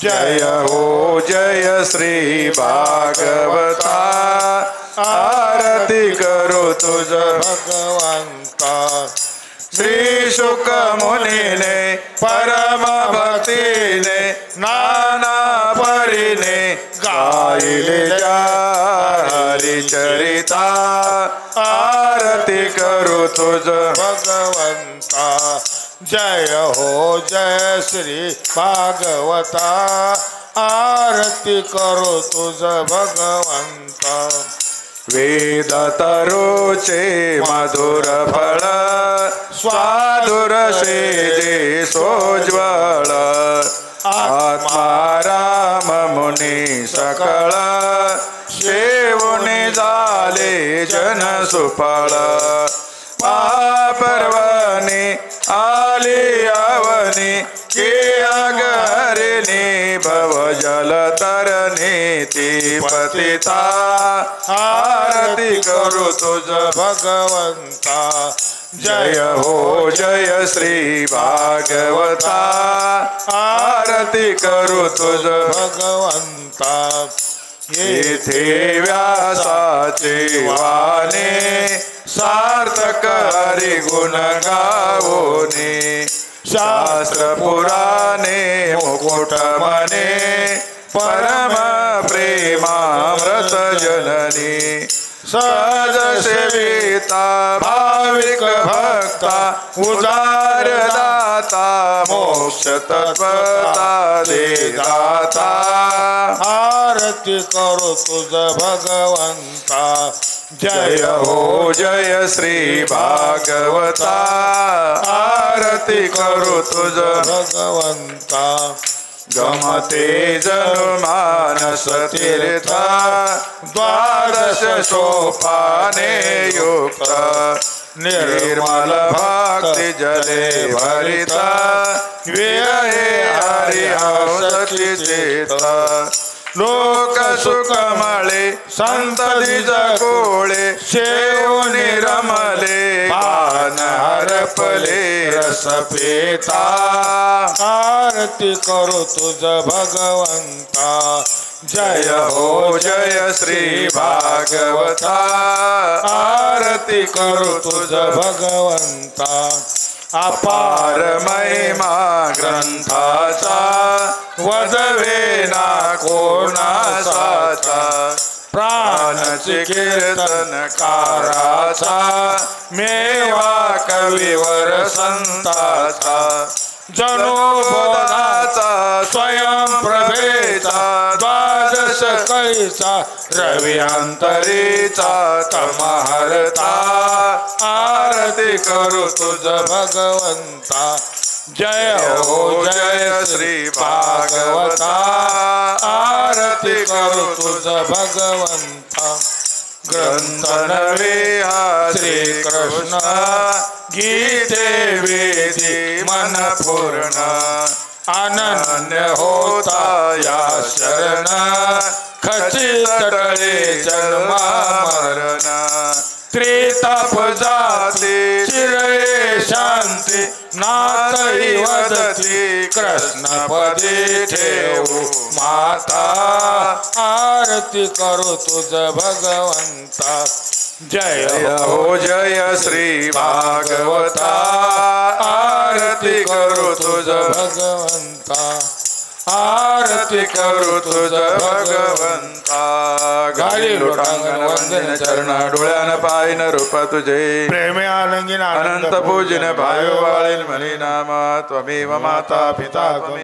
जय हो जय श्री भागवता, आरती करू तुझ भगवंता. श्री शुक मुनीने परम भक्तीने, नाना परीने गायले हरिचरिता. आरती करू तुझ भगवंता. जय हो जय श्री भागवता, आरती करो तुझ भगवंता. वेद तरुचे मधुर फळ, स्वादुर सेजे सोज्वळ. आत्मा राम मुनी सकळ, शेवणे झाले जन सुफळ. पापर्वणी आली आवनी, के अगरिणी भव जल तरणी ती पतिता. आरती करू तुझ भगवंता. जय हो जय श्री भागवता, आरती करू तुझ भगवंता. येथे व्यासाचे वाणे, सार्थक हरि गुण गावोने. शास्त्र पुराणे मुकुट मने, परम प्रेमामृत जननी. सहज सेविता भाविक भक्ता, उदार दाता मोक्ष तत्वता दे दाता. आरती करो तुझ भगवंता. जय हो जय श्री भागवता, आरती करू तुझ भगवंता. गमते जनु मानस तीर्था, द्वादश सोपाने युक्त. निर्मल भक्ति जले भरिता, विरहे हरि हंसति चित्त. लोक सुख मळे संत द्विज कोळे शेवणी रमले पान हरपले रस पेता आरती करू तुझ भगवंता जय हो जय श्री भागवता आरती करू तुझ भगवंता अपार महिमा ग्रंथाचा वदवे ना कोणासाचा प्राणचे कीर्तन काराचा मेवा कविवर संताचा जनो बोधाचा स्वयं प्रभेचा द्वादश कळीचा रवी अंतरीचा तमहरता आरती करू तुझ भगवंता जय हो जय श्री भागवता आरती करू तुझ भगवंता ग्रंथ नवे हा श्री कृष्ण गीते वेदी मन पूर्ण अनन्य होता या शरण खचित टळे जन्मा मरण त्रिताप जाते चिरये शांती नातई वदती कृष्ण पदे ठेवू माता आरती करू तुझ भगवंता जय हो जय श्री भागवता आरती करू तुझ भगवंता आरती करू तुझ भगवंता घाली लोटांगण वंदन चरणा डोळ्यान पायन रूप तुझे प्रेमे आलंगिन अनंत पूजन भायो वाळीन मनी नाम त्वमेव माता पिता